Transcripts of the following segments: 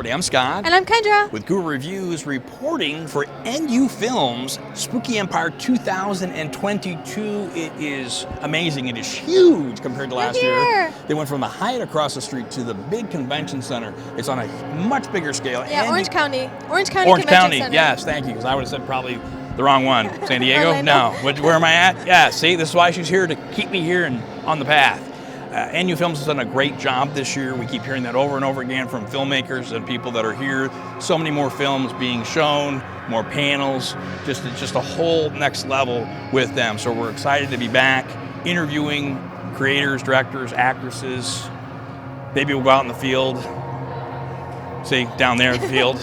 everybody. I'm Scott. And I'm Kendra. With Guru Reviews reporting for NU Films Spooky Empire 2022. It is amazing. It is huge compared to last year. They went from the Hyatt across the street to the big convention center. It's on a much bigger scale. Yeah, Orange County. Orange Convention County, Center. Yes, thank you, because I would have said probably the wrong one. San Diego? No. Where am I at? Yeah, see, this is why she's here, to keep me here and on the path. NU Films has done a great job this year. We keep hearing that over and over again from filmmakers and people that are here. So many more films being shown, more panels, just a whole next level with them. So we're excited to be back interviewing creators, directors, actresses. Maybe we'll go out in the field. See, down there in the field.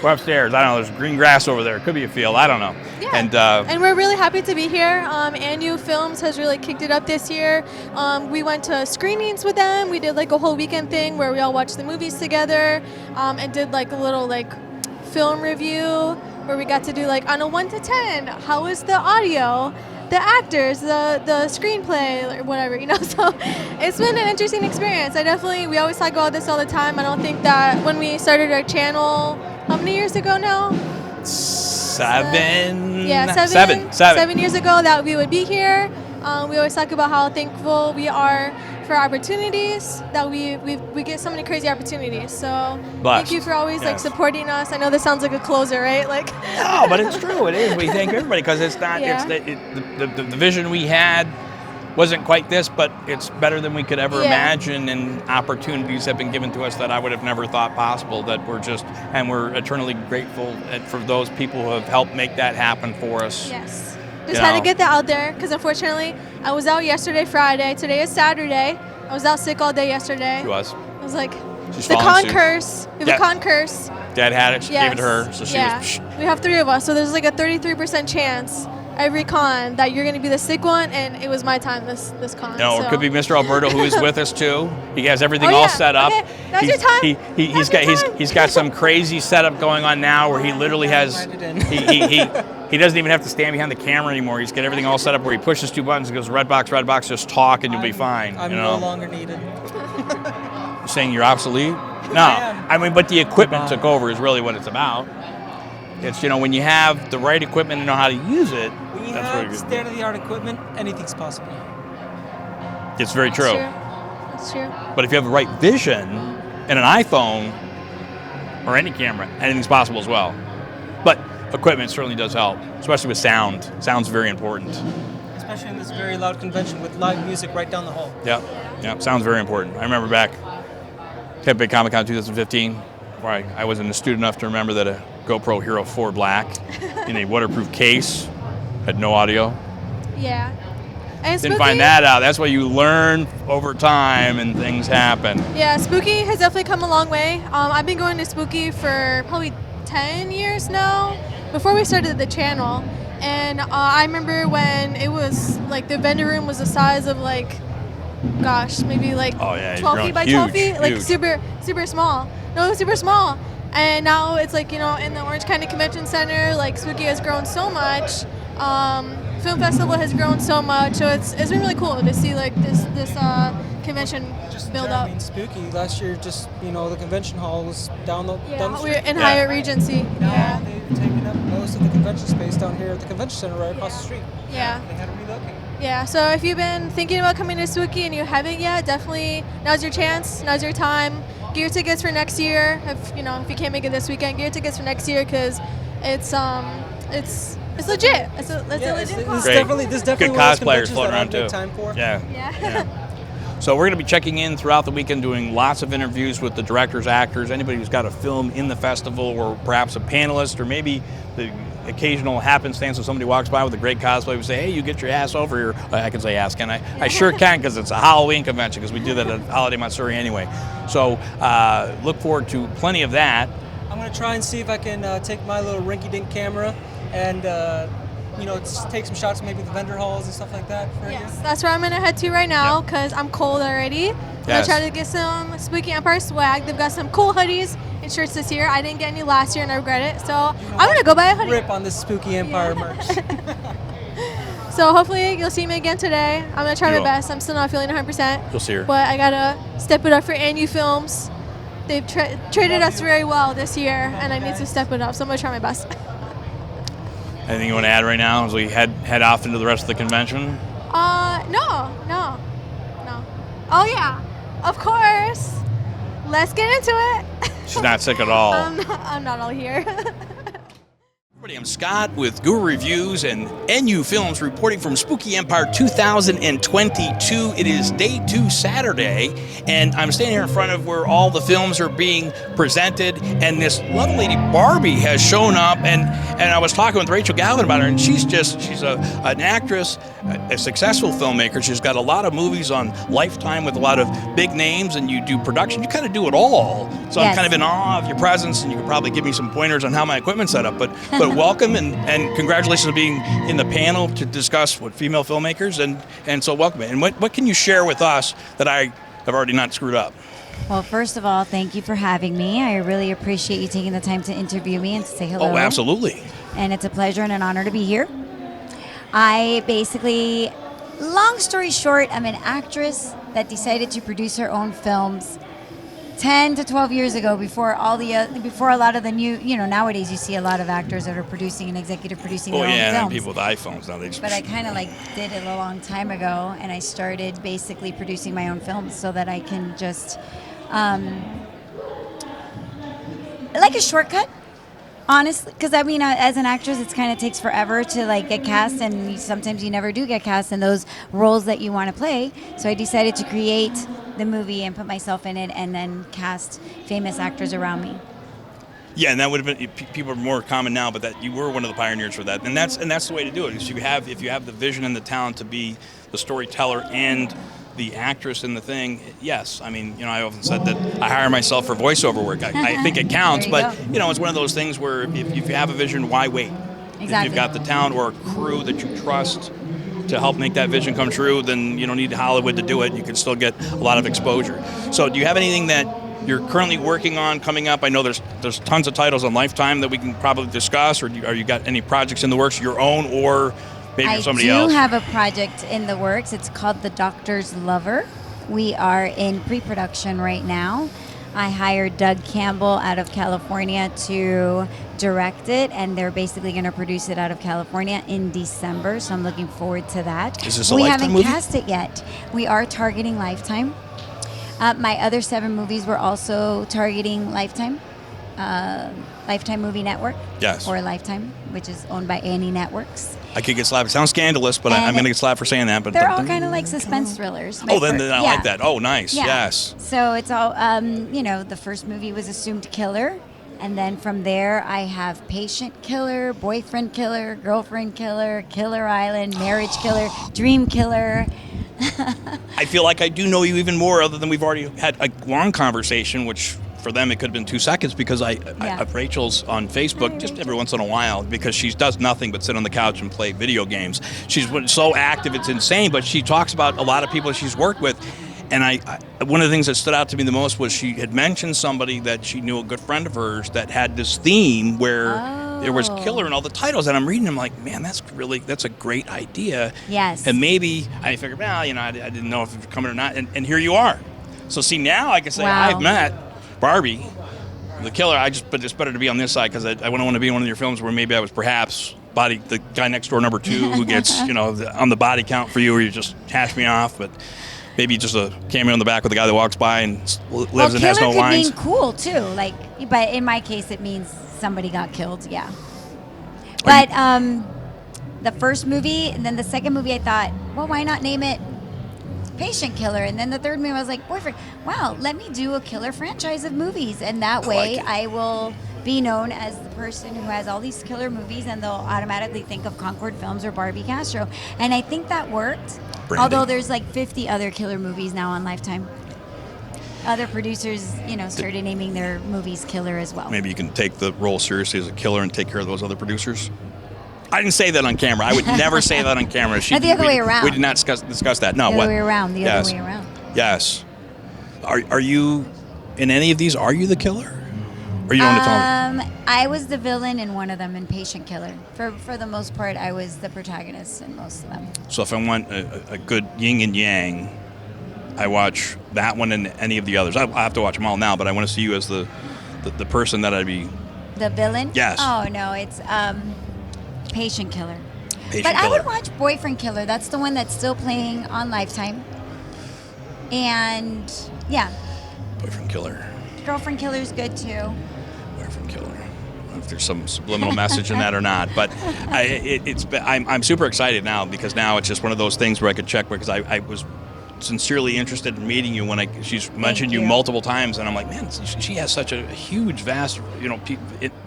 We're upstairs. I don't know. There's green grass over there. It could be a field. I don't know. Yeah. And we're really happy to be here. NU Films has really kicked it up this year. We went to screenings with them. We did like a whole weekend thing where we all watched the movies together, and did like a little film review where we got to do on a 1 to 10. How is the audio? The actors, the screenplay, or whatever, So it's been an interesting experience. We always talk about this all the time. I don't think that when we started our channel, how many years ago now? 7. Yeah, 7 years ago that we would be here. We always talk about how thankful we are for opportunities, that we get so many crazy opportunities. So thank you for always supporting us. I know this sounds like a closer, right? No, but it's true. It is. We thank everybody because it's not. Yeah. The vision we had wasn't quite this, but it's better than we could ever imagine, and opportunities have been given to us that I would have never thought possible. That we're eternally grateful for those people who have helped make that happen for us. Yes. Just had to get that out there because unfortunately I was out yesterday, Friday. Today is Saturday. I was out sick all day yesterday. She was. I was like, she's the con curse. We have a con curse. Dad had it. She gave it to her. So she was. We have 3 of us, so there's a 33% chance every con that you're going to be the sick one, and it was my time this con. No, it could be Mr. Alberto, who is with us too. He has everything all set up. Okay. That's your time. He's got some crazy setup going on now where he literally has he doesn't even have to stand behind the camera anymore. He's got everything all set up where he pushes 2 buttons and goes red box, just talk, and you'll be fine. I'm no longer needed. You're saying you're obsolete? No, but the equipment took over is really what it's about. It's, when you have the right equipment and know how to use it. When you have state-of-the-art equipment, anything's possible. It's very true. That's true. But if you have the right vision and an iPhone or any camera, anything's possible as well. But equipment certainly does help, especially with sound. Sound's very important. Especially in this very loud convention with live music right down the hall. Yeah, sounds very important. I remember back Tampa Bay Comic-Con 2015, where I wasn't astute enough to remember that a GoPro Hero 4 Black in a waterproof case had no audio. Yeah. And didn't find that out. That's why you learn over time and things happen. Yeah, Spooky has definitely come a long way. I've been going to Spooky for probably 10 years now, before we started the channel. And I remember when it was the vendor room was the size of maybe 12 feet by 12 feet, huge. super small. No, it was super small. And now it's in the Orange County Convention Center. Spooky has grown so much. Film Festival has grown so much. So it's been really cool to see this convention build up. Spooky last year, the convention hall was down the street. We're in Hyatt Regency. Now they've taken up most of the convention space down here at the convention center right across the street. Yeah. They had to relocate. Yeah, so if you've been thinking about coming to Spooky and you haven't yet, definitely now's your chance, now's your time. Get your tickets for next year. If you can't make it this weekend, get your tickets for next year because it's legit. It's a legit con. This definitely good cosplayers floating around too. Time for. Yeah. So we're going to be checking in throughout the weekend, doing lots of interviews with the directors, actors, anybody who's got a film in the festival, or perhaps a panelist, or maybe the occasional happenstance when somebody walks by with a great cosplay. We say, hey, you get your ass over here. I can say ass, can I? I sure can, because it's a Halloween convention, because we do that at Holiday Matsuri anyway. So look forward to plenty of that. I'm going to try and see if I can take my little rinky-dink camera and take some shots maybe at the vendor halls and stuff like that for you. That's where I'm going to head to right now because I'm cold already. I'm going to try to get some Spooky Empire swag. They've got some cool hoodies and shirts this year. I didn't get any last year and I regret it. So I'm going to go buy a hoodie. Rip on this Spooky Empire merch. So hopefully you'll see me again today. I'm going to try my best. I'm still not feeling 100%. You'll see her. But I got to step it up for NU Films. they've treated us very well this year, and I need to step it up. So I'm gonna try my best. Anything you want to add right now as we head off into the rest of the convention? No. Oh yeah, of course. Let's get into it. She's not sick at all. I'm not all here. I'm Scott with Guru Reviews and NU Films reporting from Spooky Empire 2022. It is day 2 Saturday, and I'm standing here in front of where all the films are being presented, and this lovely lady Barbie has shown up, and I was talking with Rachel Galvin about her, and she's an actress, a successful filmmaker. She's got a lot of movies on Lifetime with a lot of big names, and you do production. You kind of do it all. So yes. I'm kind of in awe of your presence, and you could probably give me some pointers on how my equipment's set up, but welcome and congratulations on being in the panel to discuss what female filmmakers, and so welcome. And what can you share with us that I have already not screwed up? Well, first of all, thank you for having me. I really appreciate you taking the time to interview me and to say hello. Oh, absolutely. And it's a pleasure and an honor to be here. I basically, long story short, I'm an actress that decided to produce her own films 10 to 12 years ago, before a lot of the new, nowadays you see a lot of actors that are producing and executive producing their own films. And people with iPhones now. But I kind of did it a long time ago, and I started basically producing my own films so that I can just, like a shortcut, honestly, because as an actress, it kind of takes forever to get cast, and sometimes you never do get cast in those roles that you want to play. So I decided to create the movie and put myself in it, and then cast famous actors around me. Yeah, and that would have been, people are more common now, but that you were one of the pioneers for that, and that's the way to do it. Is if you have the vision and the talent to be the storyteller and the actress in the thing, yes. I often said that I hire myself for voiceover work. I think it counts, but it's one of those things where if you have a vision, why wait? Exactly. If you've got the talent or a crew that you trust to help make that vision come true, then you don't need Hollywood to do it. You can still get a lot of exposure. So do you have anything that you're currently working on coming up? I know there's tons of titles on Lifetime that we can probably discuss, or are you got any projects in the works, your own or maybe somebody else? I do have a project in the works. It's called The Doctor's Lover. We are in pre-production right now. I hired Doug Campbell out of California to direct it, and they're basically going to produce it out of California in December, so I'm looking forward to that. Is this a Lifetime movie? We haven't cast it yet. We are targeting Lifetime. My other 7 movies were also targeting Lifetime. Lifetime Movie Network. Yes. Or Lifetime, which is owned by A&E Networks. I could get slapped. It sounds scandalous, but I'm going to get slapped for saying that. But they're all kind of like suspense thrillers. Oh, then I like that. Oh, nice. Yeah. Yes. So it's all, the first movie was Assumed Killer. And then from there, I have Patient Killer, Boyfriend Killer, Girlfriend Killer, Killer Island, Marriage Killer, Dream Killer. I feel like I do know you even more, other than we've already had a long conversation, which for them it could have been 2 seconds, because Rachel's on Facebook just every once in a while, because she does nothing but sit on the couch and play video games. She's so active, it's insane, but she talks about a lot of people she's worked with. And I one of the things that stood out to me the most was she had mentioned somebody that she knew, a good friend of hers, that had this theme where there was killer in all the titles. And I'm reading them like, man, that's a great idea. Yes. And maybe I figured, I didn't know if it was coming or not. And here you are. So see, now I can say I've met Barbie, the killer. But it's better to be on this side, because I wouldn't want to be in one of your films where maybe I was perhaps the guy next door, number 2, who gets on the body count for you, or you just hash me off. But maybe just a cameo in the back with the guy that walks by and lives and has no lines. Killer could mean cool too, but in my case it means somebody got killed. Yeah. But the first movie, and then the second movie, I thought, well, why not name it Patient Killer? And then the third movie, I was like, Boyfriend. Wow, let me do a killer franchise of movies, and that way I will be known as the person who has all these killer movies, and they'll automatically think of Concord Films or Barbie Castro. And I think that worked. Branding. Although there's 50 other killer movies now on Lifetime. Other producers, started naming their movies killer as well. Maybe you can take the role seriously as a killer and take care of those other producers. I didn't say that on camera. I would never say that on camera. The other way around. We did not discuss that. No, the other way around. The other way around. Yes. Are you in any of these? Are you the killer? Or you don't want to tell me? I was the villain in one of them, in Patient Killer. For the most part, I was the protagonist in most of them. So if I want a good yin and yang, I watch that one and any of the others. I have to watch them all now, but I want to see you as the person that I'd be. The villain? Yes. Oh no, it's Patient Killer. Patient But I Killer. would watch Boyfriend Killer. That's the one that's still playing on Lifetime. And yeah, Boyfriend Killer. Girlfriend Killer's good too. Boyfriend Killer. I don't know if there's some subliminal message in that or not, but I'm super excited now because now it's just one of those things where I could check because I was sincerely interested in meeting you when she's mentioned you multiple times, and I'm like, man, she has such a huge, vast,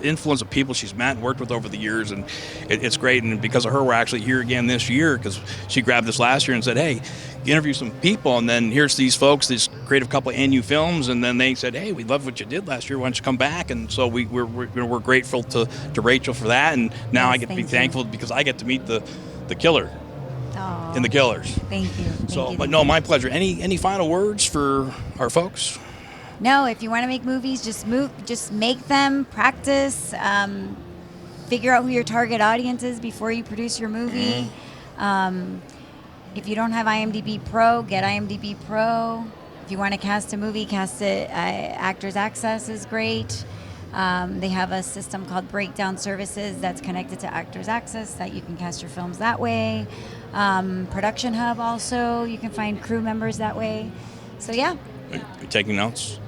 influence of people she's met and worked with over the years, and it's great. And because of her, we're actually here again this year because she grabbed this last year and said, hey, you interview some people, and then here's these folks, this creative couple of NU Films, and then they said, hey, we love what you did last year. Why don't you come back? And so we're grateful to Rachel for that, and now I get to be thankful because I get to meet the killer. Oh, In the Killers. Thank you. But no, my pleasure. Any final words for our folks? No, if you want to make movies, just make them, practice, figure out who your target audience is before you produce your movie. If you don't have IMDb Pro, get IMDb Pro. If you want to cast a movie, cast it. Actors Access is great. They have a system called Breakdown Services that's connected to Actors Access that you can cast your films that way. Production Hub also, you can find crew members that way. So yeah. Are you taking notes?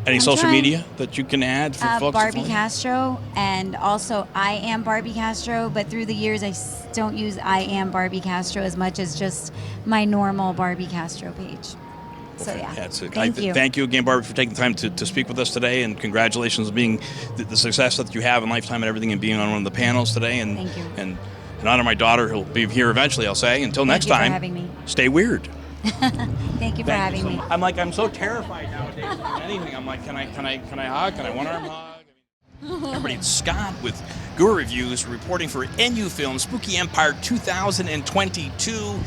Any I'm social trying. media that you can add for folks? Barbie Castro, and also I am Barbie Castro, but through the years I don't use I am Barbie Castro as much as just my normal Barbie Castro page. So yeah, thank you. Thank you again, Barbie, for taking the time to speak with us today, and congratulations on being the success that you have in Lifetime and everything, and being on one of the panels today. And Thank you. And in honor of my daughter, who'll be here eventually, I'll say. Until next Thank you for time, having me. stay weird. Thank you for having me. I'm so terrified nowadays of anything. I'm like, can I hug? Can I one-arm hug? Everybody, it's Scott with Guru Reviews reporting for NU Films Spooky Empire 2022.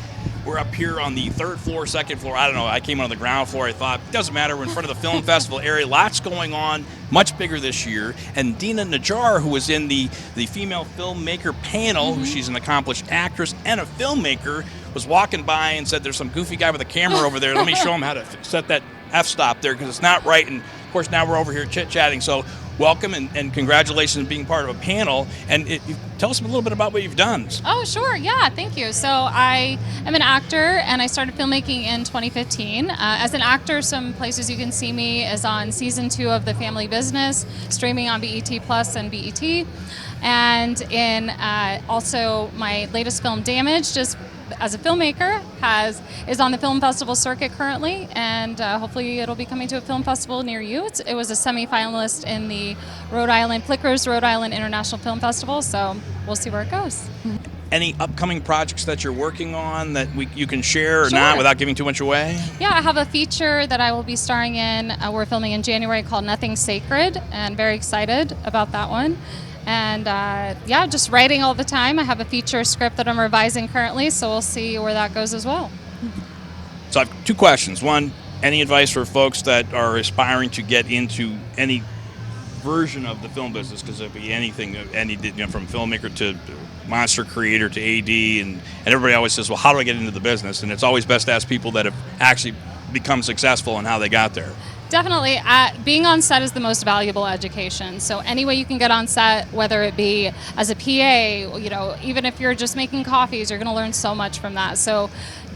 We're up here on the third floor, second floor. I don't know. I came on the ground floor. I thought, it doesn't matter. We're in front of the film festival area. Lots going on, much bigger this year. And DINA NAJJAR, who was in the female filmmaker panel, she's an accomplished actress and a filmmaker, was walking by and said, there's some goofy guy with a camera over there. Let me show him how to set that f-stop there because it's not right. And, of course, now we're over here chit-chatting. So welcome and congratulations on being part of a panel. And tell us a little bit about what you've done. Oh, sure. Yeah, thank you. So I am an actor, and I started filmmaking in 2015. As an actor, some places you can see me is on season 2 of The Family Business, streaming on BET Plus and BET. And in also my latest film, Damage, just as a filmmaker, is on the film festival circuit currently, and hopefully it'll be coming to a film festival near you. It was a semi-finalist in the Flickers Rhode Island International Film Festival, so we'll see where it goes. Any upcoming projects that you're working on that you can share or Sure. not without giving too much away? Yeah, I have a feature that I will be starring in. We're filming in January called Nothing Sacred, and very excited about that one. And yeah, just writing all the time. I have a feature script that I'm revising currently, so we'll see where that goes as well. So I have 2 questions. One, any advice for folks that are aspiring to get into any version of the film business? Because it'll be anything, from filmmaker to monster creator to AD, and everybody always says, well, how do I get into the business? And it's always best to ask people that have actually become successful and how they got there. Definitely. Being on set is the most valuable education. So any way you can get on set, whether it be as a PA, even if you're just making coffees, you're going to learn so much from that. So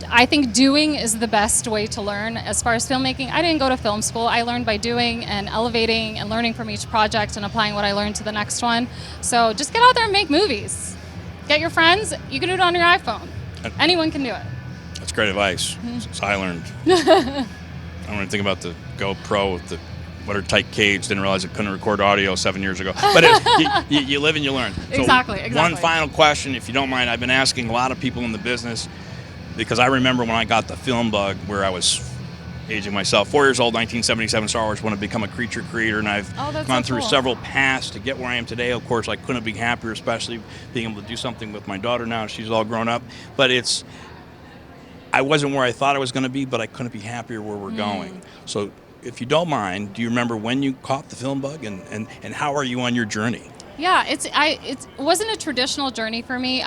I think doing is the best way to learn. As far as filmmaking, I didn't go to film school. I learned by doing and elevating and learning from each project and applying what I learned to the next one. So just get out there and make movies. Get your friends. You can do it on your iPhone. Anyone can do it. That's great advice. So I learned. I don't even think about the GoPro with the watertight cage. Didn't realize it couldn't record audio 7 years ago. But you live and you learn. So Exactly. One final question, if you don't mind. I've been asking a lot of people in the business because I remember when I got the film bug, where I was aging myself, 4 years old, 1977, Star Wars, wanted to become a creature creator, and I've gone through several paths to get where I am today. Of course, I couldn't be happier, especially being able to do something with my daughter now. She's all grown up. But I wasn't where I thought I was going to be, but I couldn't be happier where we're going. So if you don't mind, do you remember when you caught the film bug, and how are you on your journey? Yeah, it wasn't a traditional journey for me.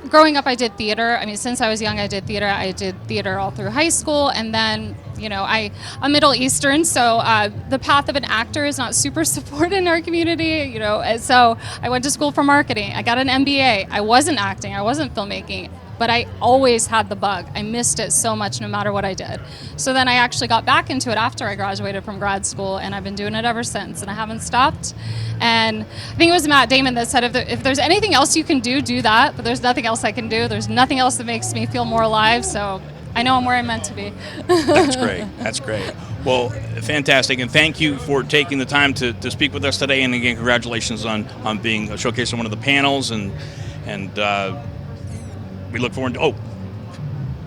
growing up, I did theater. I mean, since I was young, I did theater. I did theater all through high school, and then, you know, I'm Middle Eastern, so the path of an actor is not super supported in our community, you know. And so I went to school for marketing. I got an MBA. I wasn't acting. I wasn't filmmaking. But I always had the bug. I missed it so much no matter what I did. So then I actually got back into it after I graduated from grad school, and I've been doing it ever since, and I haven't stopped. And I think it was Matt Damon that said, if there's anything else you can do that, but there's nothing else I can do. There's nothing else that makes me feel more alive, so I know I'm where I'm meant to be. That's great. That's great. Well, fantastic, and thank you for taking the time to speak with us today, and again, congratulations on being showcased on one of the panels, and we look forward to,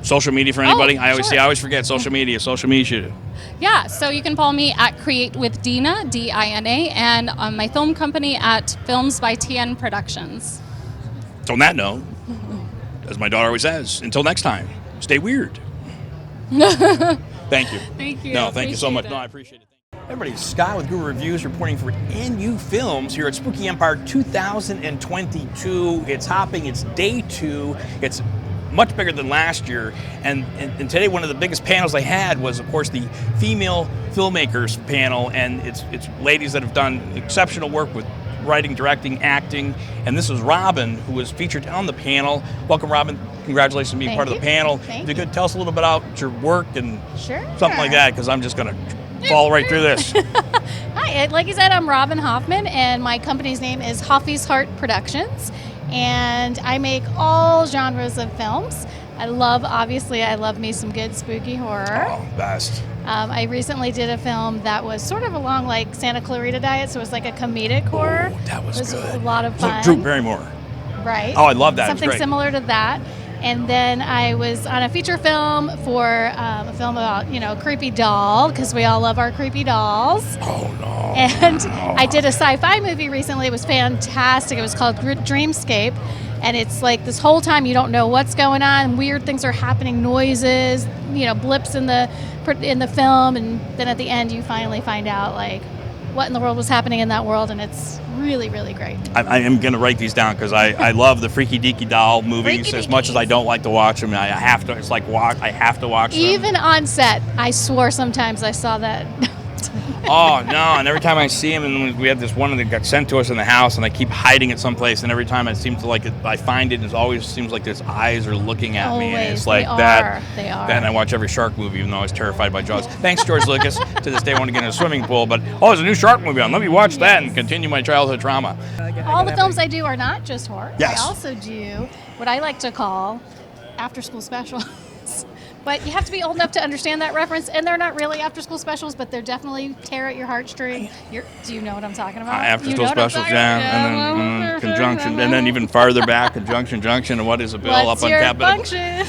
social media for anybody. I always forget social media. Social media. Yeah, so you can follow me at Create with DINA, DINA, and on my film company at Films by TN Productions. So on that note, as my daughter always says, until next time, stay weird. Thank you. Thank you. No, thank you so much. Appreciate it. No, I appreciate it. Everybody, Scott with Guru Reviews reporting for NU Films here at Spooky Empire 2022. It's hopping, it's day 2. It's much bigger than last year. And today one of the biggest panels I had was, of course, the female filmmakers panel. And it's ladies that have done exceptional work with writing, directing, acting. And this is Robin, who was featured on the panel. Welcome, Robin. Congratulations on being part of the panel. If you could tell us a little bit about your work and something like that, because I'm just going to fall right through this. Hi, like you said, I'm Robin Hoffman, and my company's name is Hoffy's Heart Productions, and I make all genres of films. I love me some good spooky horror. Oh, best. I recently did a film that was sort of along like Santa Clarita Diet, so it was like a comedic horror. Oh, that was it was good. a lot of fun. Drew Barrymore. Right. Oh, I love that. Something similar to that. And then I was on a feature film for a film about, you know, creepy doll, because we all love our creepy dolls. Oh, no. And I did a sci-fi movie recently. It was fantastic. It was called Dreamscape. And it's like this whole time you don't know what's going on. Weird things are happening, noises, you know, blips in the film. And then at the end you finally find out, like, what in the world was happening in that world, and it's really, really great. I am going to write these down because I love the Freaky Deaky Doll movies as much as I don't like to watch them. I have to. It's like I have to watch them. Even on set, I swore sometimes I saw that. Oh, no, and every time I see him, and we had this one that got sent to us in the house, and I keep hiding it someplace, and every time it seems to like it, I find it, it always seems like his eyes are looking at me, and it's like that. They are. Then I watch every shark movie, even though I was terrified by Jaws. Thanks, George Lucas. To this day, I want to get in a swimming pool, but, there's a new shark movie on. Let me watch that and continue my childhood trauma. All the films I do are not just horror. Yes. I also do what I like to call after-school specials. But you have to be old enough to understand that reference, and they're not really after-school specials, but they're definitely tear at your heartstring. Do you know what I'm talking about? After-school specials, yeah, and then conjunction, and then even farther back, conjunction, junction, and what is a bill What's up on your Capitol? function?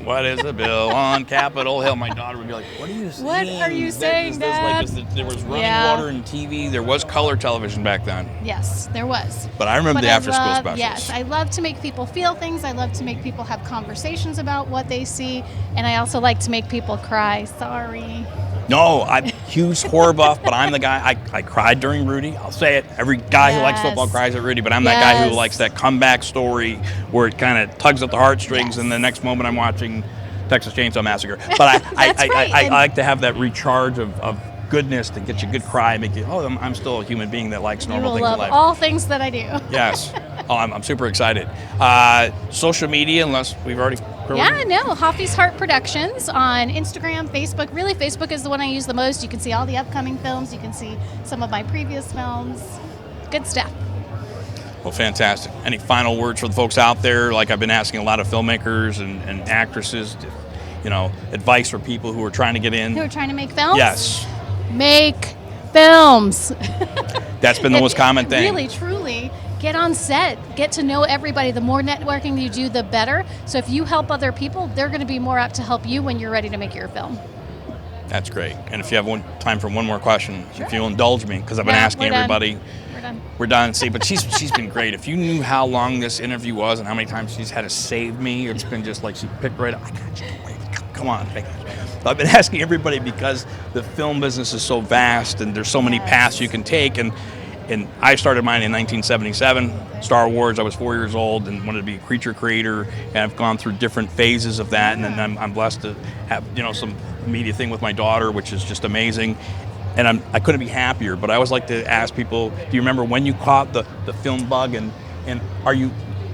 What is a bill on Capitol Hill? My daughter would be like, "What are you saying? What are you saying, Dad?" There was running water and TV. There was color television back then. Yes, there was. But I remember the after-school specials. Yes, I love to make people feel things. I love to make people have conversations about what they see, and I also like to make people cry. Sorry. No, I'm a huge horror buff, but I'm the guy, I cried during Rudy. I'll say it. Every guy who likes football cries at Rudy, but I'm that guy who likes that comeback story where it kind of tugs at the heartstrings, and the next moment I'm watching Texas Chainsaw Massacre. But I like to have that recharge of goodness to get you a good cry, make you, I'm still a human being that likes normal things in life. All things that I do. Yes. I'm super excited. Social media, unless we've already... Hoffy's Heart Productions on Instagram, Facebook. Really, Facebook is the one I use the most. You can see all the upcoming films. You can see some of my previous films. Good stuff. Well, fantastic. Any final words for the folks out there? Like I've been asking a lot of filmmakers and actresses, advice for people who are trying to get in. Who are trying to make films? Yes. Make films. That's been the most common thing. Really, truly. Get on set. Get to know everybody. The more networking you do, the better. So if you help other people, they're going to be more apt to help you when you're ready to make your film. That's great. And if you have time for one more question, if you'll indulge me, because I've been asking everybody. We're done. See, but she's been great. If you knew how long this interview was and how many times she's had to save me, it's been just like she picked right up. I got you. Wait, come on. I've been asking everybody because the film business is so vast and there's so many paths you can take, and And I started mine in 1977, Star Wars. I was 4 years old and wanted to be a creature creator, and I've gone through different phases of that. And then I'm blessed to have, you know, some media thing with my daughter, which is just amazing. And I couldn't be happier. But I always like to ask people, do you remember when you caught the film bug? And are you?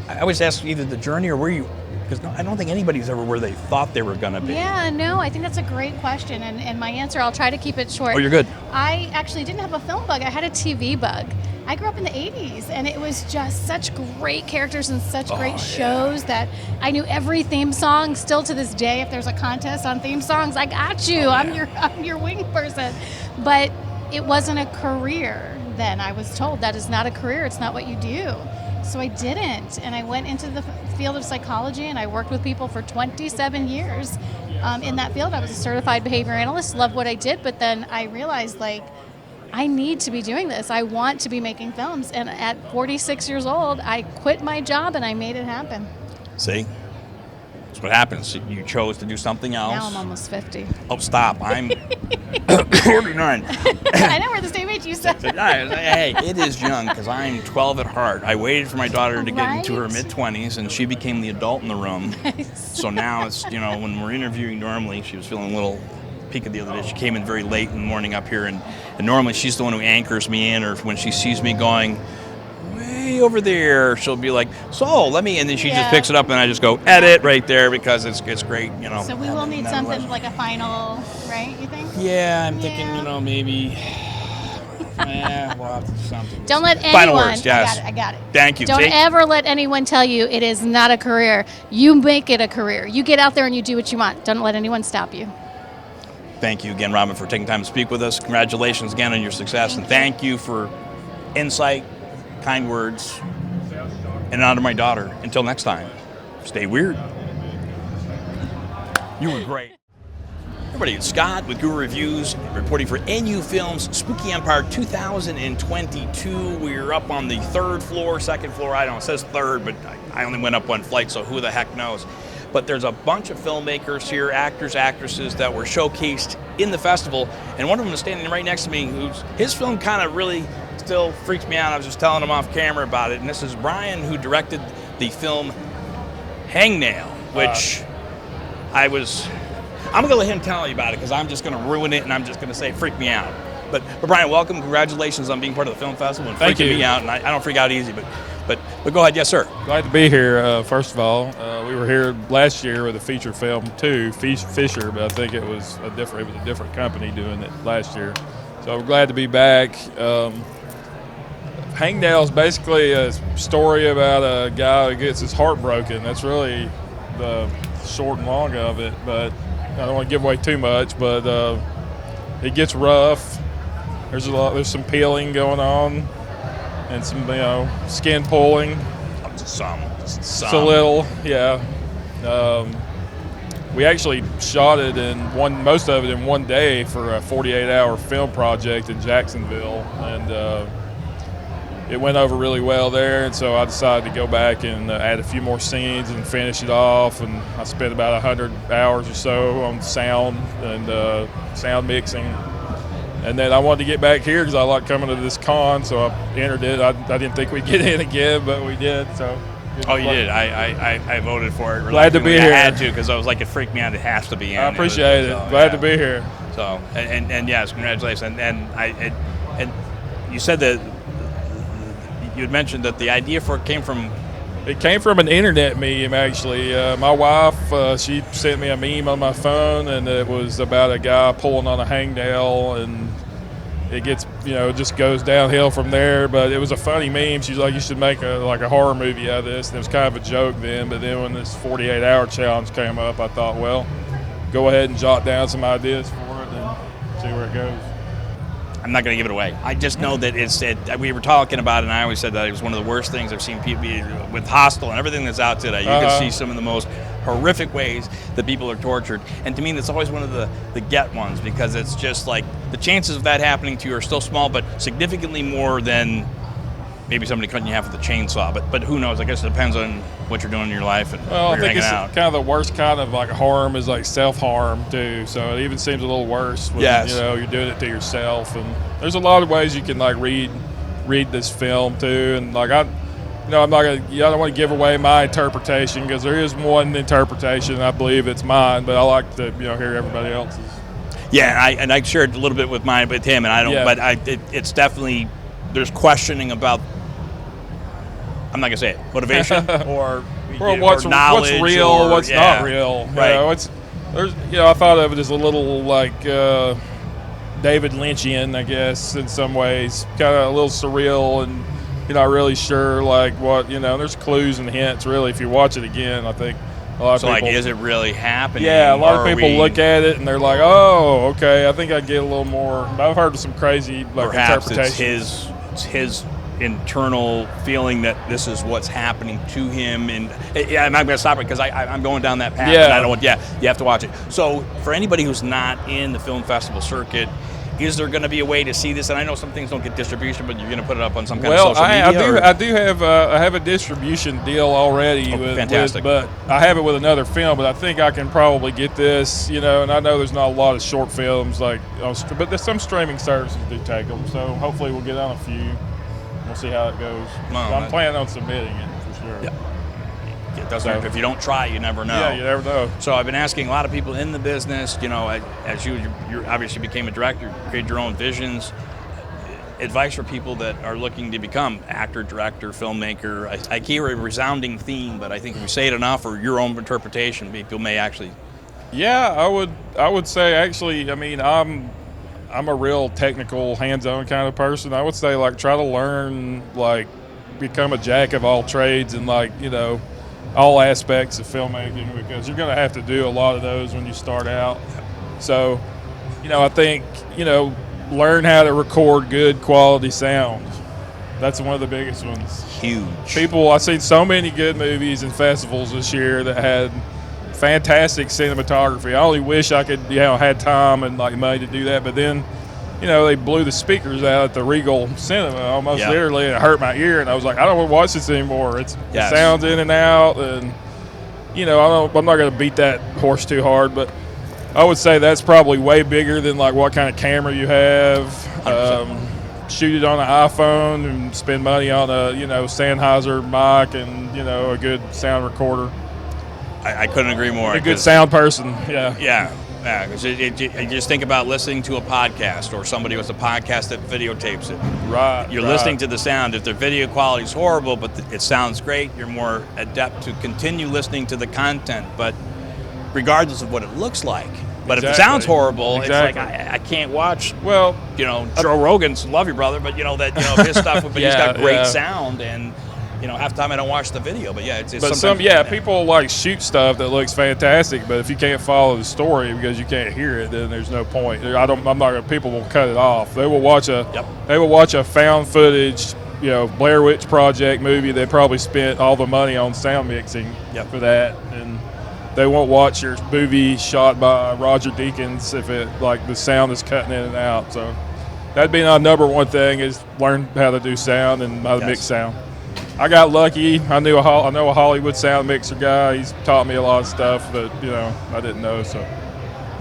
I always ask either the journey or where you. Because I don't think anybody's ever where they thought they were going to be. Yeah, no, I think that's a great question. And my answer, I'll try to keep it short. Oh, you're good. I actually didn't have a film bug. I had a TV bug. I grew up in the 80s, and it was just such great characters and such great shows that I knew every theme song. Still to this day, if there's a contest on theme songs, I got you. I'm your wing person. But it wasn't a career then. I was told that is not a career. It's not what you do. So I didn't, and I went into the field of psychology, and I worked with people for 27 years in that field. I was a certified behavior analyst, loved what I did, but then I realized, like, I need to be doing this. I want to be making films, and at 46 years old, I quit my job, and I made it happen. See? That's what happens. You chose to do something else. Now I'm almost 50. Oh, stop. I'm 49. I know, we're the same age, you said. Hey, it is young because I'm 12 at heart. I waited for my daughter to get into her Right. mid-20s, and she became the adult in the room. So now it's, you know, when we're interviewing normally, she was feeling a little peaked the other day. She came in very late in the morning up here, and normally she's the one who anchors me in, or when she sees me going way over there, she'll be like, so let me, and then she just picks it up, and I just go, edit right there, because it's great, you know. So we will need something like a final, right, you think? Yeah, I'm thinking, you know, maybe, we'll have to do something. Don't let anyone, Final words, yes. I got it. Thank you. Don't See? ever let anyone tell you it is not a career. You make it a career. You get out there and you do what you want. Don't let anyone stop you. Thank you again, Robin, for taking time to speak with us. Congratulations again on your success, and thank you for insight, kind words, and honor my daughter. Until next time, stay weird. You were great. Everybody, it's Scott with Guru Reviews, reporting for NU Films Spooky Empire 2022. We're up on the third floor, second floor. I don't know, it says third, but I only went up one flight, so who the heck knows. But there's a bunch of filmmakers here, actors, actresses that were showcased in the festival, and one of them is standing right next to me, his film kind of really still freaks me out. I was just telling him off camera about it, and this is Brian, who directed the film Hangnail, which I'm going to let him tell you about it, because I'm just going to ruin it, and I'm just going to say freak me out. But Brian, welcome, congratulations on being part of the film festival and freaking me out, and I don't freak out easy, but go ahead, yes sir. Glad to be here. First of all, we were here last year with a feature film too, Fisher, but I think it was a different company doing it last year. So we're glad to be back. Hangnail is basically a story about a guy who gets his heart broken. That's really the short and long of it, but I don't want to give away too much, but it gets rough. There's some peeling going on, and some, skin pulling. Just a little, yeah. We actually shot it most of it in one day for a 48-hour film project in Jacksonville, and it went over really well there. And so I decided to go back and add a few more scenes and finish it off. And I spent about 100 hours or so on sound and sound mixing. And then I wanted to get back here because I like coming to this con, so I entered it. I didn't think we'd get in again, but we did. So. Oh, you did. I voted for it. Glad to be here. I had to, because I was like, it freaked me out. It has to be in. I appreciate it. Glad to be here. So and yes, congratulations. And you said that you had mentioned that the idea for it came from. It came from an internet meme, actually. My wife, she sent me a meme on my phone, and it was about a guy pulling on a hangnail, and it gets, just goes downhill from there. But it was a funny meme. She's like, you should make a horror movie out of this. And it was kind of a joke then, but then when this 48-hour challenge came up, I thought, well, go ahead and jot down some ideas for it and see where it goes. I'm not going to give it away. I just know that we were talking about it, and I always said that it was one of the worst things I've seen people with Hostel and everything that's out today. You can see some of the most horrific ways that people are tortured. And to me, that's always one of the get ones, because it's just like the chances of that happening to you are still small, but significantly more than maybe somebody cutting you half with a chainsaw. But who knows? I guess it depends on what you're doing in your life and where I you're think hanging out. Kind of the worst kind of like harm is like self-harm too. So it even seems a little worse when you're doing it to yourself. And there's a lot of ways you can like read read this film too, and like I'm not gonna. I don't want to give away my interpretation because there is one interpretation. I believe it's mine, but I like to hear everybody else's. Yeah, and I shared a little bit with mine with him, and I don't. Yeah. But it's definitely there's questioning about. I'm not gonna say it. Motivation or what's real, or, what's not real. Right. I thought of it as a little like David Lynchian, I guess, in some ways, kind of a little surreal, and you're not really sure like what There's clues and hints really if you watch it again. I think a lot of people. Like, is it really happening? Yeah, a lot of people look at it and they're like, oh, okay. I think I get a little more. I've heard some crazy like interpretations. It's his internal feeling that this is what's happening to him, and I'm not going to stop it because I'm going down that path. Yeah. And I don't want. Yeah, you have to watch it. So for anybody who's not in the film festival circuit, is there going to be a way to see this? And I know some things don't get distribution, but you're going to put it up on some kind of social media. I do have I have a distribution deal already. Fantastic. But I have it with another film. But I think I can probably get this. And I know there's not a lot of short films but there's some streaming services do take them. So hopefully we'll get on a few. We'll see how it goes. I'm planning on submitting it for sure. Yeah. It doesn't. If you don't try, you never know. Yeah, you never know. So I've been asking a lot of people in the business. As you obviously became a director, created your own visions. Advice for people that are looking to become actor, director, filmmaker. I hear a resounding theme, but I think if you say it enough or your own interpretation, people may actually. Yeah, I would say actually. I mean, I'm a real technical, hands-on kind of person. I would say like try to learn, like become a jack of all trades and all aspects of filmmaking, because you're going to have to do a lot of those when you start out. So, I think, learn how to record good quality sound. That's one of the biggest ones. Huge. I've seen so many good movies and festivals this year that had fantastic cinematography. I only wish I could, had time and like money to do that. But then, they blew the speakers out at the Regal Cinema almost literally, and it hurt my ear. And I was like, I don't want to watch this anymore. The sound's in and out, and I'm not going to beat that horse too hard, but I would say that's probably way bigger than like what kind of camera you have. Shoot it on an iPhone and spend money on a Sennheiser mic and a good sound recorder. I couldn't agree more. A good sound person, yeah. Yeah, because you just think about listening to a podcast or somebody with a podcast that videotapes it. Right. You're listening to the sound. If their video quality is horrible, but it sounds great, you're more adept to continue listening to the content, but regardless of what it looks like. But if it sounds horrible, it's like I can't watch. Well, Joe Rogan's love you, brother, but his stuff. But he's got great sound, and half the time I don't watch the video. But people like shoot stuff that looks fantastic, but if you can't follow the story because you can't hear it, then there's no point. People will cut it off. They will watch a found footage, Blair Witch Project movie. They probably spent all the money on sound mixing for that, and they won't watch your movie shot by Roger Deakins if the sound is cutting in and out. So that'd be my number one thing, is learn how to do sound and how to mix sound. I got lucky. I know a Hollywood sound mixer guy. He's taught me a lot of stuff that I didn't know. So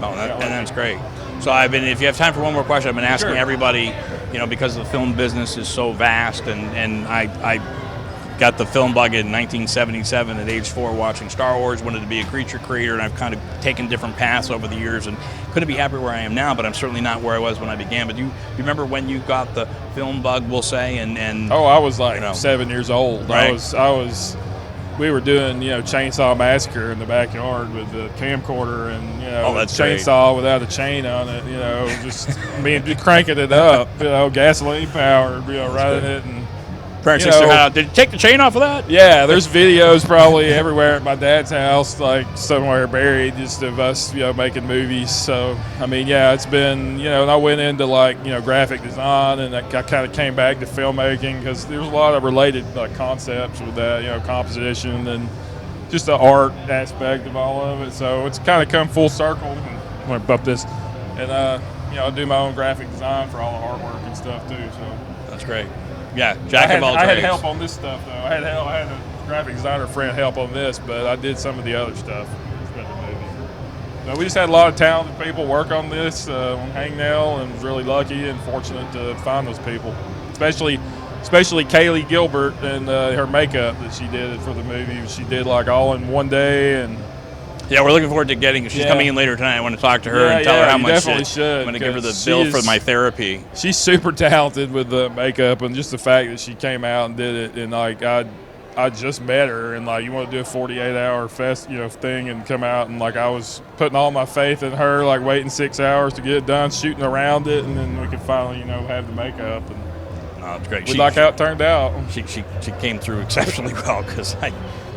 that's great. So if you have time for one more question, I've been asking everybody, because the film business is so vast, and I got the film bug in 1977 at age 4 watching Star Wars, wanted to be a creature creator, and I've kind of taken different paths over the years and couldn't be happier where I am now, but I'm certainly not where I was when I began. But you remember when you got the film bug, we'll say, and I was like 7 years old. Right. We were doing, Chainsaw Massacre in the backyard with the camcorder and, chainsaw without a chain on it, just cranking it up, gasoline powered, riding it. And parents did you take the chain off of that? Yeah, there's videos probably everywhere at my dad's house, like somewhere buried, just of us, making movies. So, it's been, and I went into graphic design, and I kind of came back to filmmaking because there's a lot of related concepts with that, composition and just the art aspect of all of it. So it's kind of come full circle. I'm going to bump this. And, I do my own graphic design for all the artwork and stuff too. So that's great. Yeah, jack of all trades. I had help on this stuff, though. I had a graphic designer friend help on this, but I did some of the other stuff. So we just had a lot of talented people work on this on HANGNAIL, and was really lucky and fortunate to find those people. Especially, especially Kaylee Gilbert and her makeup that she did for the movie. She did like all in one day, and yeah, we're looking forward to getting. She's coming in later tonight. I want to talk to her and tell her how much. Definitely should. I'm going to give her the bill for my therapy. She's super talented with the makeup, and just the fact that she came out and did it, and like I just met her, and like, you want to do a 48-hour thing and come out, and like I was putting all my faith in her, like waiting 6 hours to get it done, shooting around it, and then we could finally have the makeup. And it's great. We like how it turned out. She came through exceptionally well, because I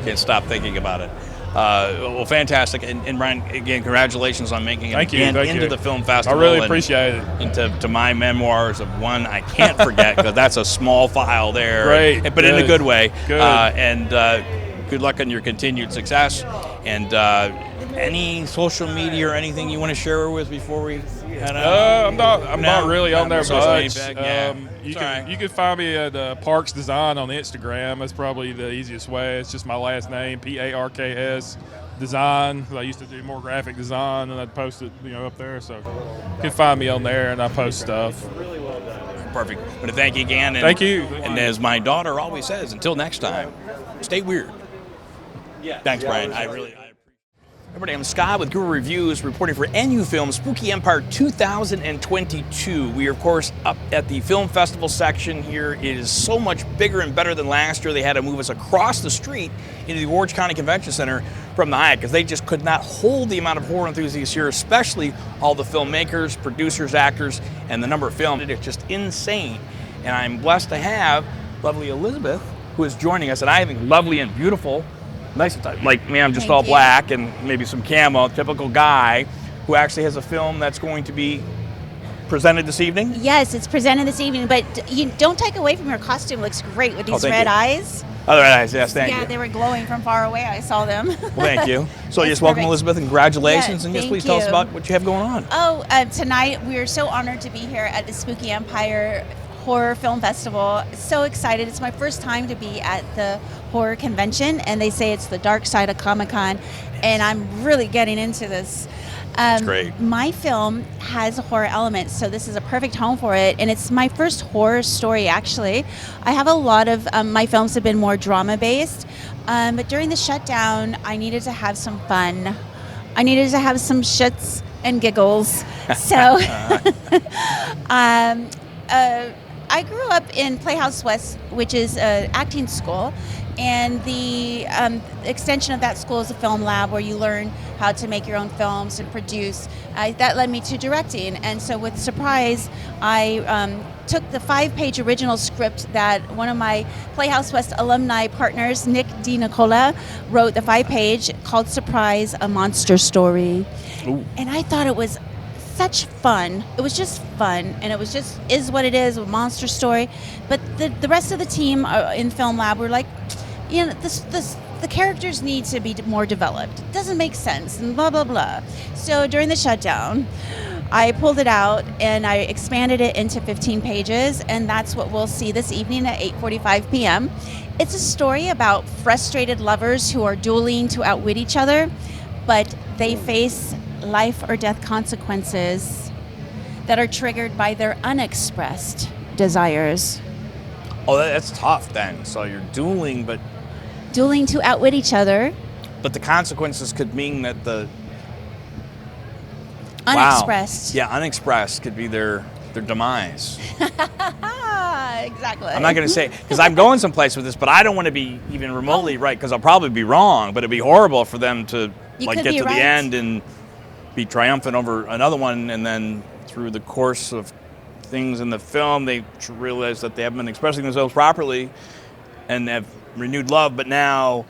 can't stop thinking about it. Well, fantastic. And Brian, again, congratulations on making it into the film festival. I really appreciate it. Into my memoirs of one I can't forget, because that's a small file there. Great. But in a good way. Good. And good luck on your continued success. And any social media or anything you want to share with before we head out? I'm not really on there much. You right. can find me at Parks Design on Instagram. That's probably the easiest way. It's just my last name, Parks Design. I used to do more graphic design, and I'd post it up there. So you can find me on there, and I post stuff. Perfect. I want to thank you again. Thank you. And as my daughter always says, until next time, stay weird. Yeah. Thanks, Brian. I appreciate it. Everybody, I'm Scott with Guru Reviews, reporting for NU Film Spooky Empire 2022. We are, of course, up at the film festival section here. It is so much bigger and better than last year. They had to move us across the street into the Orange County Convention Center from the Hyatt, because they just could not hold the amount of horror enthusiasts here, especially all the filmmakers, producers, actors, and the number of films. It's just insane. And I'm blessed to have lovely Elizabeth, who is joining us, and I think lovely and beautiful. Nice, like me, I'm just all black and maybe some camo, typical guy who actually has a film that's going to be presented this evening? Yes, it's presented this evening, but you don't take away from your costume. Looks great with these red eyes. Oh, the red eyes, yes, thank you. Yeah, they were glowing from far away. I saw them. Well, thank you. So just welcome, Elizabeth, and congratulations. And just please tell us about what you have going on. Oh, tonight we are so honored to be here at the Spooky Empire Horror Film Festival. So excited. It's my first time to be at the horror convention, and they say it's the dark side of Comic-Con, and I'm really getting into this. That's great. My film has a horror element, so this is a perfect home for it, and it's my first horror story, actually. I have a lot of my films have been more drama-based, but during the shutdown, I needed to have some fun. I needed to have some shits and giggles. So I grew up in Playhouse West, which is an acting school, and the extension of that school is a film lab where you learn how to make your own films and produce. That led me to directing, and so with Surprise, I took the 5-page original script that one of my Playhouse West alumni partners, Nick DiNicola, wrote, the 5-page called Surprise, A Monster Story. Ooh. And I thought it was such fun. It was just fun, and it was just is what it is, a monster story. But the rest of the team in Film Lab were like, the characters need to be more developed. It doesn't make sense, and blah, blah, blah. So during the shutdown, I pulled it out and I expanded it into 15 pages, and that's what we'll see this evening at 8:45 p.m. It's a story about frustrated lovers who are dueling to outwit each other, but they face life or death consequences that are triggered by their unexpressed desires. Oh, that's tough then. So you're dueling to outwit each other. But the consequences could mean that the unexpressed. Wow. Yeah, unexpressed could be their demise. Exactly. I'm not going to say, because I'm going someplace with this, but I don't want to be even remotely right, because I'll probably be wrong, but it'd be horrible for them to get to the end and be triumphant over another one, and then through the course of things in the film, they realize that they haven't been expressing themselves properly and have renewed love, but now,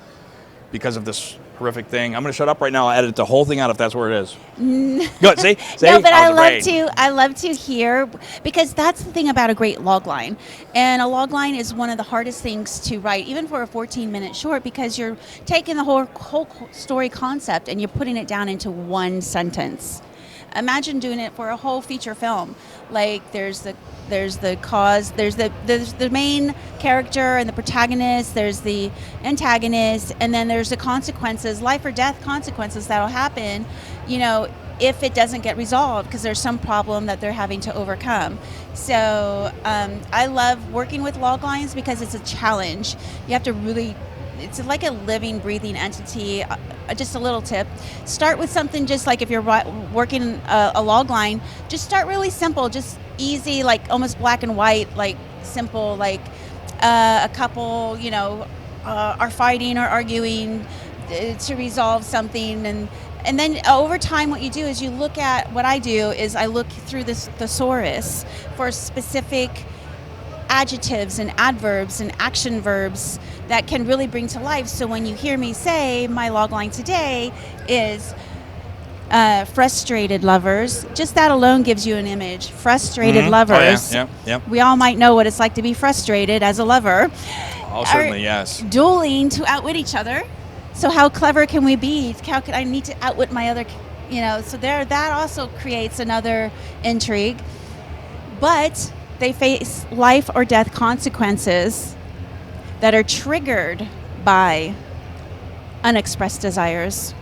because of this horrific thing, I'm going to shut up right now. I'll edit the whole thing out if that's where it is. Good, see? No, but I love to hear, because that's the thing about a great log line. And a log line is one of the hardest things to write, even for a 14-minute short, because you're taking the whole story concept and you're putting it down into one sentence. Imagine doing it for a whole feature film. Like there's the cause, there's the main character and the protagonist, there's the antagonist, and then there's the consequences, life or death consequences that'll happen. if it doesn't get resolved, because there's some problem that they're having to overcome. So I love working with log lines because it's a challenge. You have to really, it's like a living, breathing entity. Just a little tip, start with something just like if you're working a log line, just start really simple, just easy, like almost black and white, like simple, like a couple, you know, are fighting or arguing to resolve something, and then over time what you do is you look at, what I do is I look through this thesaurus for specific adjectives and adverbs and action verbs that can really bring to life. So when you hear me say my logline today is frustrated lovers, just that alone gives you an image. Frustrated lovers. Oh, yeah. We all might know what it's like to be frustrated as a lover. Oh, certainly, yes. Dueling to outwit each other. So how clever can we be? How could I need to outwit my other, you know, so there, that also creates another intrigue. But they face life or death consequences that are triggered by unexpressed desires.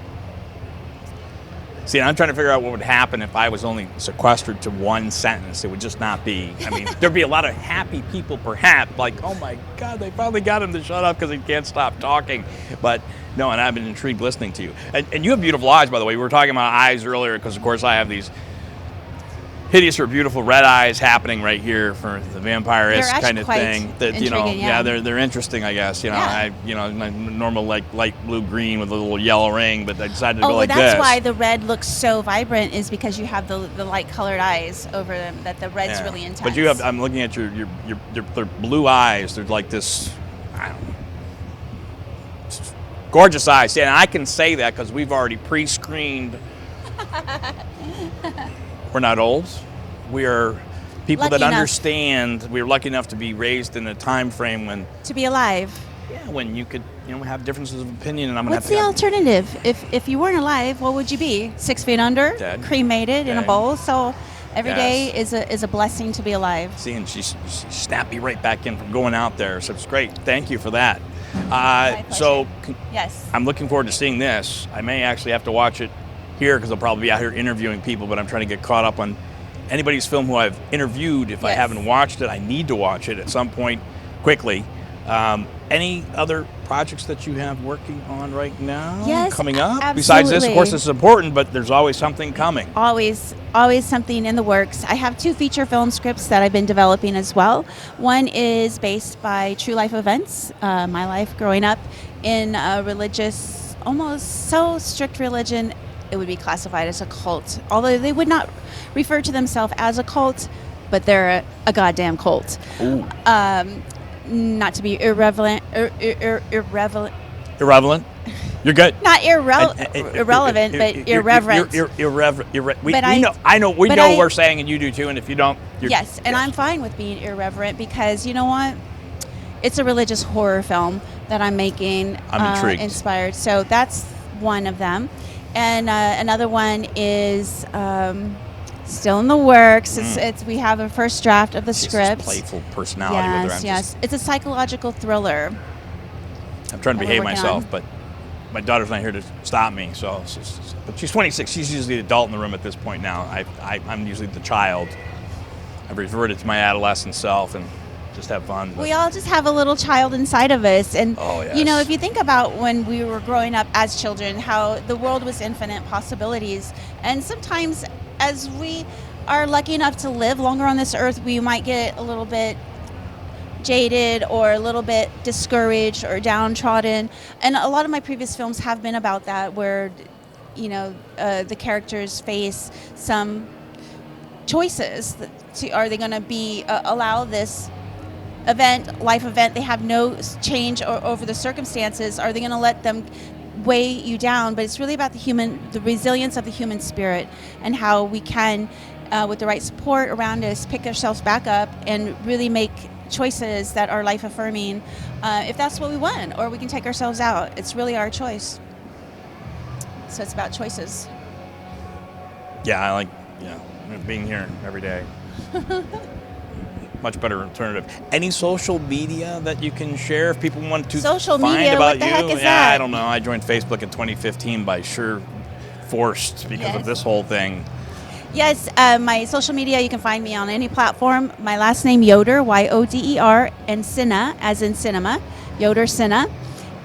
See, I'm trying to figure out what would happen if I was only sequestered to one sentence. It would just not be, I mean, there'd be a lot of happy people perhaps, like, oh my God, they finally got him to shut up because he can't stop talking. But no, and I've been intrigued listening to you. And you have beautiful eyes, by the way. We were talking about eyes earlier because, of course, I have these hideous or beautiful red eyes happening right here for the vampire-esque kind of thing. That, you know, yeah, they're interesting, I guess. You know, my normal like light blue green with a little yellow ring, but I decided to go like this. Oh, that's why the red looks so vibrant, is because you have the light colored eyes over them. That the red's really intense. But you have, I'm looking at your they're blue eyes. They're like this, I don't know, gorgeous eyes. And I can say that because we've already pre-screened. We're not old. We are people that understand. We're lucky enough to be raised in a time frame when to be alive. Yeah, when you could, you know, have differences of opinion. And I'm gonna What's the alternative? If you weren't alive, what would you be? 6 feet under, dead, cremated in a bowl. So every day Yes. is a blessing to be alive. See, and she snapped me right back in from going out there. So it's great. Thank you for that. So yes, I'm looking forward to seeing this. I may actually have to watch it here because I'll probably be out here interviewing people, but I'm trying to get caught up on anybody's film who I've interviewed. If I haven't watched it, I need to watch it at some point quickly. Any other projects that you have working on right now? Yes, coming up? absolutely. Besides this, of course, this is important, but there's always something coming. Always something in the works. I have 2 feature film scripts that I've been developing as well. One is based by true life events, my life growing up in a religious, almost so strict religion, it would be classified as a cult. Although they would not refer to themselves as a cult, but they're a goddamn cult. Not to be irrelevant. Irrelevant? You're good. Not irrelevant, but irreverent. I know what we're saying, and you do too. And if you don't, yes, and I'm fine with being irreverent because you know what? It's a religious horror film that I'm making. I'm intrigued. Inspired. So that's one of them, and another one is still in the works. It's we have a first draft of the script. Playful personality with her. Yes. It's a psychological thriller. I'm trying to behave myself, but my daughter's not here to stop me. So, but she's 26. She's usually the adult in the room at this point now. I'm usually the child. I've reverted to my adolescent self and just have fun. We all just have a little child inside of us. And, yes. you know, if you think about when we were growing up as children, how the world was infinite possibilities. And sometimes as we are lucky enough to live longer on this earth, we might get a little bit jaded or a little bit discouraged or downtrodden. And a lot of my previous films have been about that, where, you know, the characters face some choices. Are they going to be allow this life event, they have no change over the circumstances? Are they going to let them weigh you down? But it's really about the resilience of the human spirit, and how we can, with the right support around us, pick ourselves back up and really make choices that are life affirming, if that's what we want, or we can take ourselves out. It's really our choice. So it's about choices. Yeah, I like being here every day. Much better alternative. Any social media that you can share if people want to social find media, about what the you? heck is that? I don't know. I joined Facebook in 2015 by sheer forced because of this whole thing. Yes, my social media, you can find me on any platform. My last name, Yoder, Y-O-D-E-R, and Cinna, as in cinema, Yoder Cinna.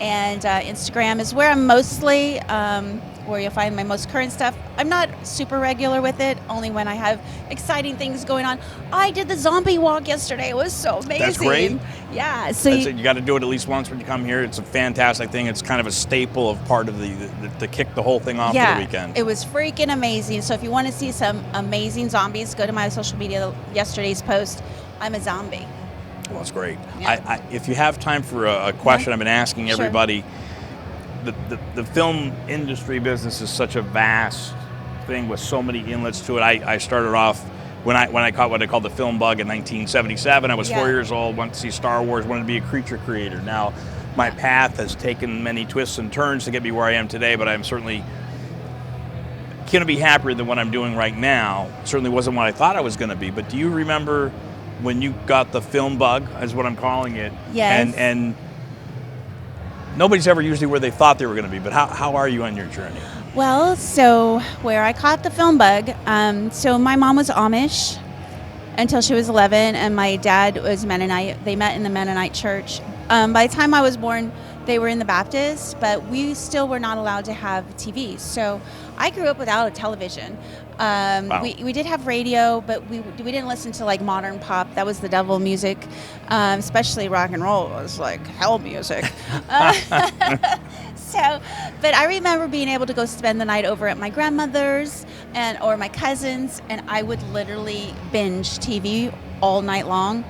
And Instagram is where I'm mostly, where you'll find my most current stuff. I'm not super regular with it, only when I have exciting things going on. I did the zombie walk yesterday. It was so amazing. That's great. Yeah. So you got to do it at least once when you come here. It's a fantastic thing. It's kind of a staple of part of to kick the whole thing off for the weekend. It was freaking amazing. So if you want to see some amazing zombies, go to my social media, yesterday's post. I'm a zombie. Well, that's great. Yeah. If you have time for a question, I've been asking everybody. The film industry business is such a vast thing with so many inlets to it. I started off when I caught what I called the film bug in 1977. I was 4 years old, went to see Star Wars, wanted to be a creature creator. Now, my path has taken many twists and turns to get me where I am today, but I'm certainly couldn't be happier than what I'm doing right now. Certainly wasn't what I thought I was going to be. But do you remember when you got the film bug, is what I'm calling it? Yes. And nobody's ever usually where they thought they were going to be, but how are you on your journey? Well, so where I caught the film bug, so my mom was Amish until she was 11, and my dad was Mennonite. They met in the Mennonite church. By the time I was born, they were in the Baptist, but we still were not allowed to have TV. So I grew up without a television. Wow. We did have radio, but we didn't listen to like modern pop. That was the devil music, especially rock and roll. It was like hell music. But I remember being able to go spend the night over at my grandmother's or my cousins, and I would literally binge TV all night long.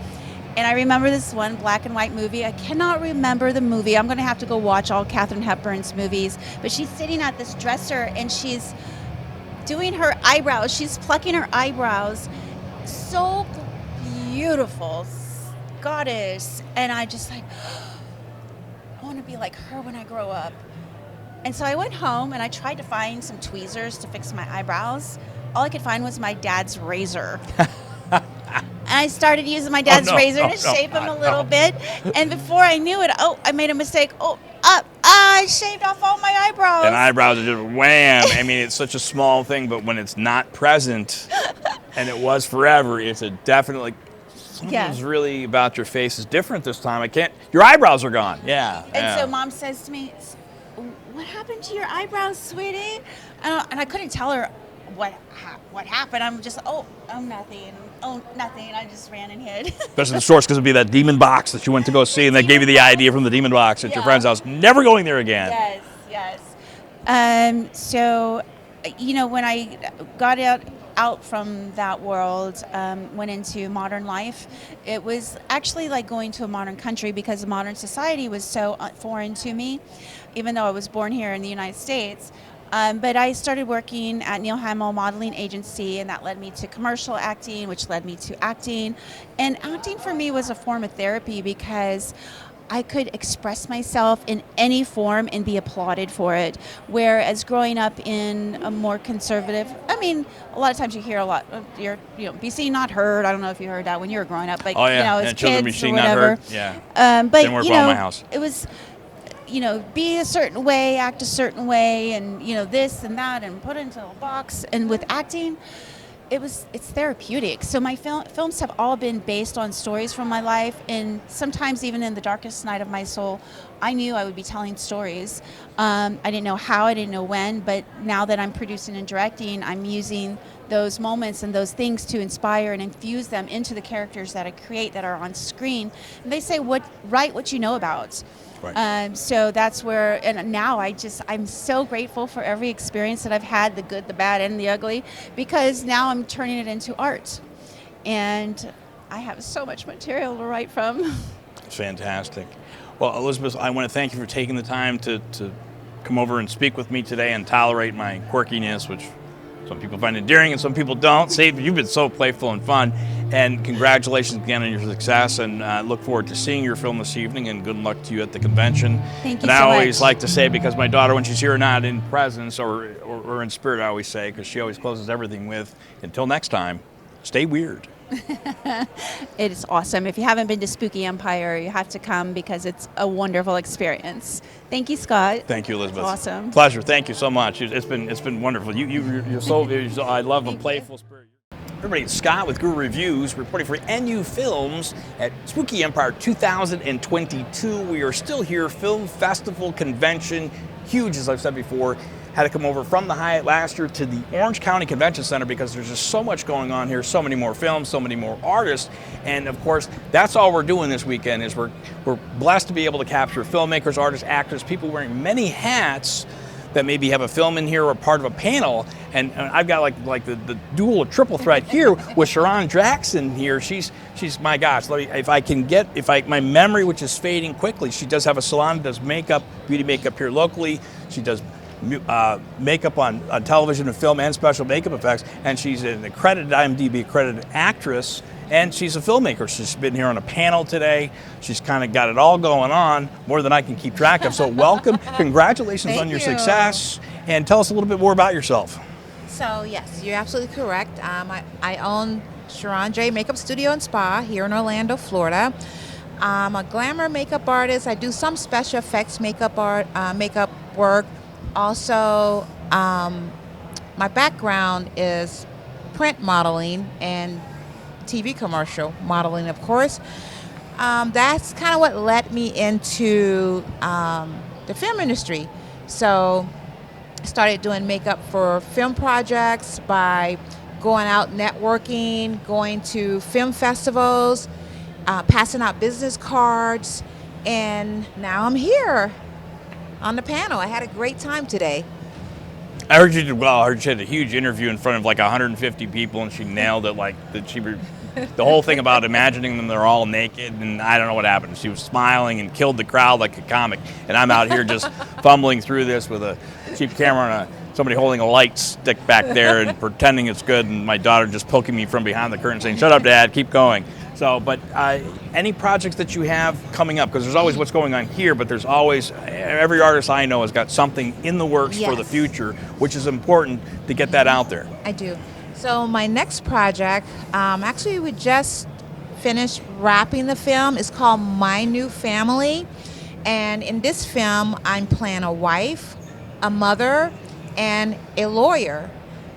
And I remember this one black and white movie. I cannot remember the movie. I'm going to have to go watch all Katharine Hepburn's movies. But she's sitting at this dresser, and she's doing her eyebrows. She's plucking her eyebrows. So beautiful. Goddess. And I just like, I want to be like her when I grow up. And so I went home, and I tried to find some tweezers to fix my eyebrows. All I could find was my dad's razor. And I started using my dad's razor to shape him a little bit. And before I knew it, I made a mistake. I shaved off all my eyebrows. And eyebrows are just wham. I mean, it's such a small thing, but when it's not present, and it was forever, it's a definitely, something's really about your face is different this time. Your eyebrows are gone. Yeah. And so Mom says to me, what happened to your eyebrows, sweetie? And I couldn't tell her what happened. I'm just, nothing. Oh, nothing. I just ran and hid. Especially the source, because it'd be that demon box that you went to go see, and they gave you the idea from the demon box at your friend's house. Never going there again. Yes. So, when I got out from that world, went into modern life, it was actually like going to a modern country because the modern society was so foreign to me, even though I was born here in the United States. But I started working at Neil Hamill Modeling Agency, and that led me to commercial acting, which led me to acting. And acting for me was a form of therapy because I could express myself in any form and be applauded for it. Whereas growing up in a more conservative, a lot of times you hear a lot, be seen, not heard. I don't know if you heard that when you were growing up, but as children kids be seen, or whatever. not heard. Yeah. But didn't work well in my house. It was, be a certain way, act a certain way, and this and that, and put it into a box. And with acting, it's therapeutic. So my films have all been based on stories from my life, and sometimes even in the darkest night of my soul, I knew I would be telling stories. I didn't know how, I didn't know when, but now that I'm producing and directing, I'm using those moments and those things to inspire and infuse them into the characters that I create that are on screen. And they say, write what you know about. Right. So that's where, and now I'm so grateful for every experience that I've had, the good, the bad, and the ugly, because now I'm turning it into art. And I have so much material to write from. Fantastic. Well, Elizabeth, I want to thank you for taking the time to come over and speak with me today and tolerate my quirkiness, which some people find endearing and some people don't. See, you've been so playful and fun. And congratulations again on your success, and look forward to seeing your film this evening, and good luck to you at the convention. Thank you and I always like to say, because my daughter, when she's here, not in presence or in spirit, I always say, because she always closes everything with, until next time, stay weird. It is awesome. If you haven't been to Spooky Empire, you have to come because it's a wonderful experience. Thank you, Scott. Thank you, Elizabeth. Awesome. Pleasure. Thank you so much. It's been wonderful. You're so. I love a playful spirit. Everybody, it's Scott with Guru Reviews, reporting for NU Films at Spooky Empire 2022. We are still here, film festival convention, huge as I've said before. Had to come over from the Hyatt last year to the Orange County Convention Center because there's just so much going on here, so many more films, so many more artists, and of course, that's all we're doing this weekend is we're blessed to be able to capture filmmakers, artists, actors, people wearing many hats that maybe have a film in here or part of a panel, and I've got like the dual or triple threat here with SHERRON Jackson here. She's my gosh, my memory, which is fading quickly, she does have a salon, does makeup, beauty makeup here locally, she does makeup on television and film and special makeup effects, and she's an accredited IMDb accredited actress, and she's a filmmaker. She's been here on a panel today. She's kind of got it all going on, more than I can keep track of. So welcome, congratulations on your success, and tell us a little bit more about yourself. So yes, you're absolutely correct. I own SHERRON J Makeup Studio and Spa here in Orlando, Florida. I'm a glamour makeup artist. I do some special effects makeup work. Also, my background is print modeling and TV commercial modeling, of course. That's kind of what led me into the film industry. So I started doing makeup for film projects by going out networking, going to film festivals, passing out business cards, and now I'm here on the panel. I had a great time today. I heard you did well. I heard she had a huge interview in front of like 150 people, and she nailed it. The whole thing about imagining them, they're all naked, and I don't know what happened. She was smiling and killed the crowd like a comic, and I'm out here just fumbling through this with a cheap camera and somebody holding a light stick back there and pretending it's good, and my daughter just poking me from behind the curtain saying, "Shut up, Dad, keep going." So, but any projects that you have coming up, because there's always what's going on here, but there's always, every artist I know has got something in the works for the future, which is important to get that out there. I do. So my next project, actually we just finished wrapping the film. It's called My New Family. And in this film, I'm playing a wife, a mother, and a lawyer.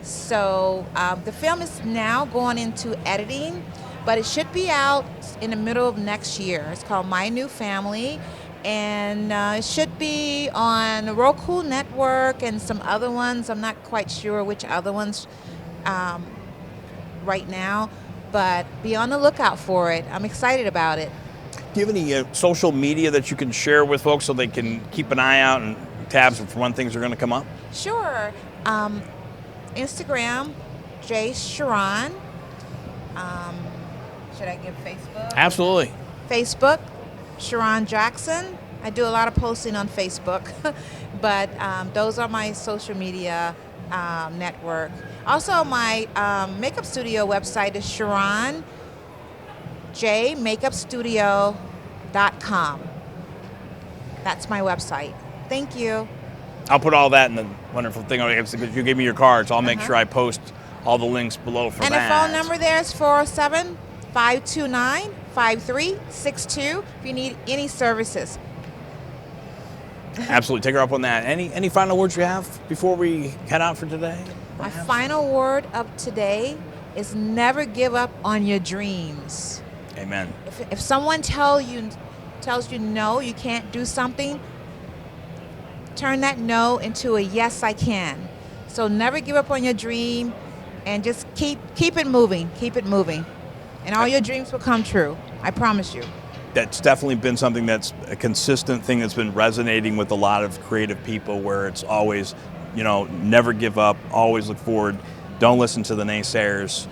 So the film is now going into editing, but it should be out in the middle of next year. It's called My New Family, and it should be on the Roku network and some other ones. I'm not quite sure which other ones right now, but be on the lookout for it. I'm excited about it. Do you have any social media that you can share with folks so they can keep an eye out and tabs for when things are going to come up? Sure. Instagram, J SHERRON. Should I give Facebook? Absolutely. Facebook, SHERRON Jackson. I do a lot of posting on Facebook, but those are my social media network. Also, my makeup studio website is SHERRONJMakeupStudio.com. That's my website. Thank you. I'll put all that in the wonderful thing. Because you gave me your cards, I'll make sure I post all the links below for and that. And the phone number there is 407-529-5362 if you need any services. Absolutely. Take her up on that. Any final words you have before we head out for today? My final word of today is never give up on your dreams. Amen. If someone tells you no, you can't do something, turn that no into a yes, I can. So never give up on your dream, and just keep it moving. Keep it moving. And all your dreams will come true. I promise you. That's definitely been something that's a consistent thing that's been resonating with a lot of creative people, where it's always, never give up, always look forward, don't listen to the naysayers,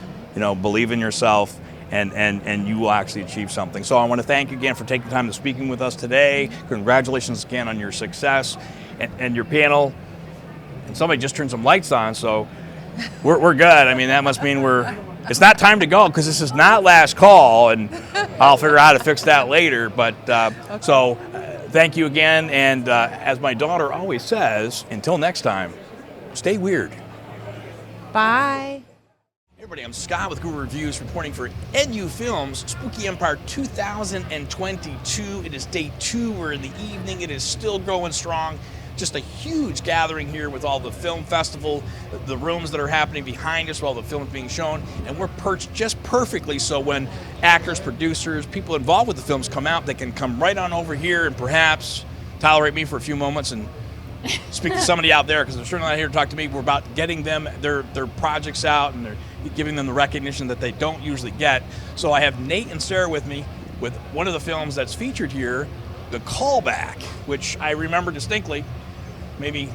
believe in yourself, and you will actually achieve something. So I want to thank you again for taking time to speaking with us today. Congratulations again on your success and your panel. And somebody just turned some lights on, so we're good. I mean, that must mean it's not time to go, because this is not last call, and I'll figure out how to fix that later. But so thank you again, and as my daughter always says, until next time, stay weird. Bye. Everybody, I'm Scott with Guru Reviews reporting for NU Films Spooky Empire 2022. It is day 2. We're in the evening. It is still growing strong. Just a huge gathering here with all the film festival, the rooms that are happening behind us while the film's being shown, and we're perched just perfectly so when actors, producers, people involved with the films come out, they can come right on over here and perhaps tolerate me for a few moments and speak to somebody out there, because they're certainly not here to talk to me. We're about getting them their projects out, and they're giving them the recognition that they don't usually get. So I have Nate and Sarah with me with one of the films that's featured here, The Callback, which I remember distinctly. Maybe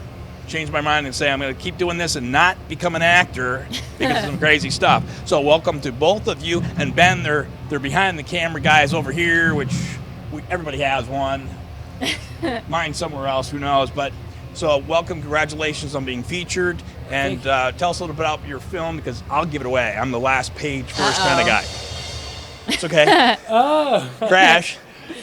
change my mind and say I'm going to keep doing this and not become an actor because of some crazy stuff. So welcome to both of you. And Ben, they're behind the camera guys over here, which everybody has one. Mine somewhere else, who knows. But so welcome, congratulations on being featured. And tell us a little bit about your film, because I'll give it away. I'm the last page first kind of guy. It's okay. Crash.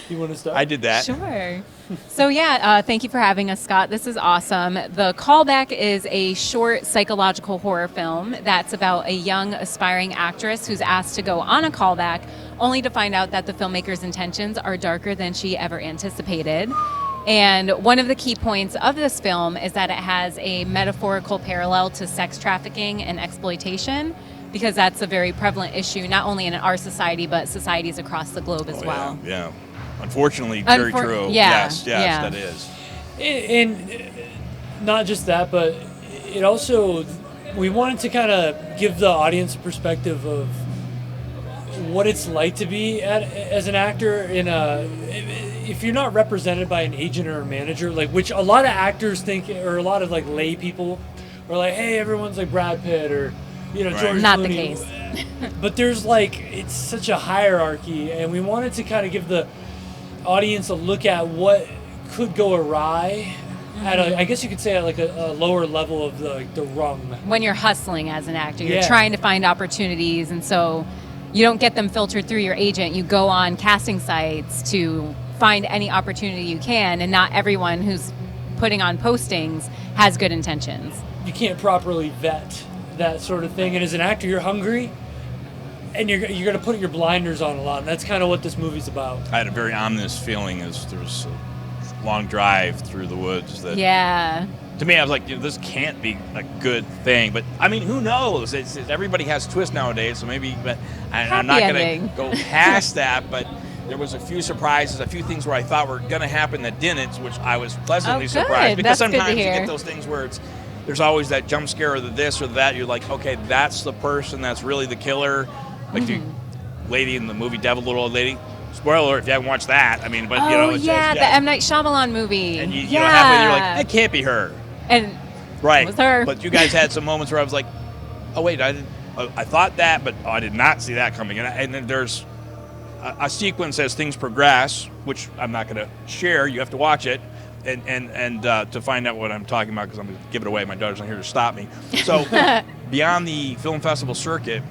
You want to start? I did that. Sure. So yeah, thank you for having us, Scott. This is awesome. The Callback is a short psychological horror film that's about a young aspiring actress who's asked to go on a callback, only to find out that the filmmaker's intentions are darker than she ever anticipated. And one of the key points of this film is that it has a metaphorical parallel to sex trafficking and exploitation, because that's a very prevalent issue, not only in our society, but societies across the globe as well. Yeah. Unfortunately, very true. Yeah, Yes, yeah. that is. And not just that, but it also, we wanted to kind of give the audience a perspective of what it's like to be as an actor if you're not represented by an agent or a manager, like, which a lot of actors think, or a lot of like lay people are like, hey, everyone's like Brad Pitt or, you know, George Not Clooney. the case. But there's like, it's such a hierarchy, and we wanted to kind of give the audience a look at what could go awry at I guess you could say at like a lower level of the rung. When you're hustling as an actor, you're Yeah. trying to find opportunities, and so you don't get them filtered through your agent. You go on casting sites to find any opportunity you can, and not everyone who's putting on postings has good intentions. You can't properly vet that sort of thing, and as an actor, you're hungry, and you're going to put your blinders on a lot, and that's kind of what this movie's about. I had a very ominous feeling as there was a long drive through the woods that, Yeah. to me, I was like, this can't be a good thing. But I mean, who knows? Everybody has twists nowadays, so maybe. But I'm not going ending. to go past that. But there was a few surprises, a few things where I thought were going to happen that didn't, which I was pleasantly good. surprised. Because That's good to sometimes you hear. get those things where there's always that jump scare or the this or that. You're like, okay, that's the person that's really the killer. Like the lady in the movie Devil, Little Old Lady. Spoiler alert if you haven't watched that. I mean, but you know, it's yeah, the M. Night Shyamalan movie. and you know, halfway you're like, that can't be her. And Right. it was her. But you guys had some moments where I was like, oh wait, I thought that, but I did not see that coming. And then there's a sequence as things progress, which I'm not going to share. You have to watch it. And to find out what I'm talking about, because I'm going to give it away. My daughter's not here to stop me. So beyond the film festival circuit,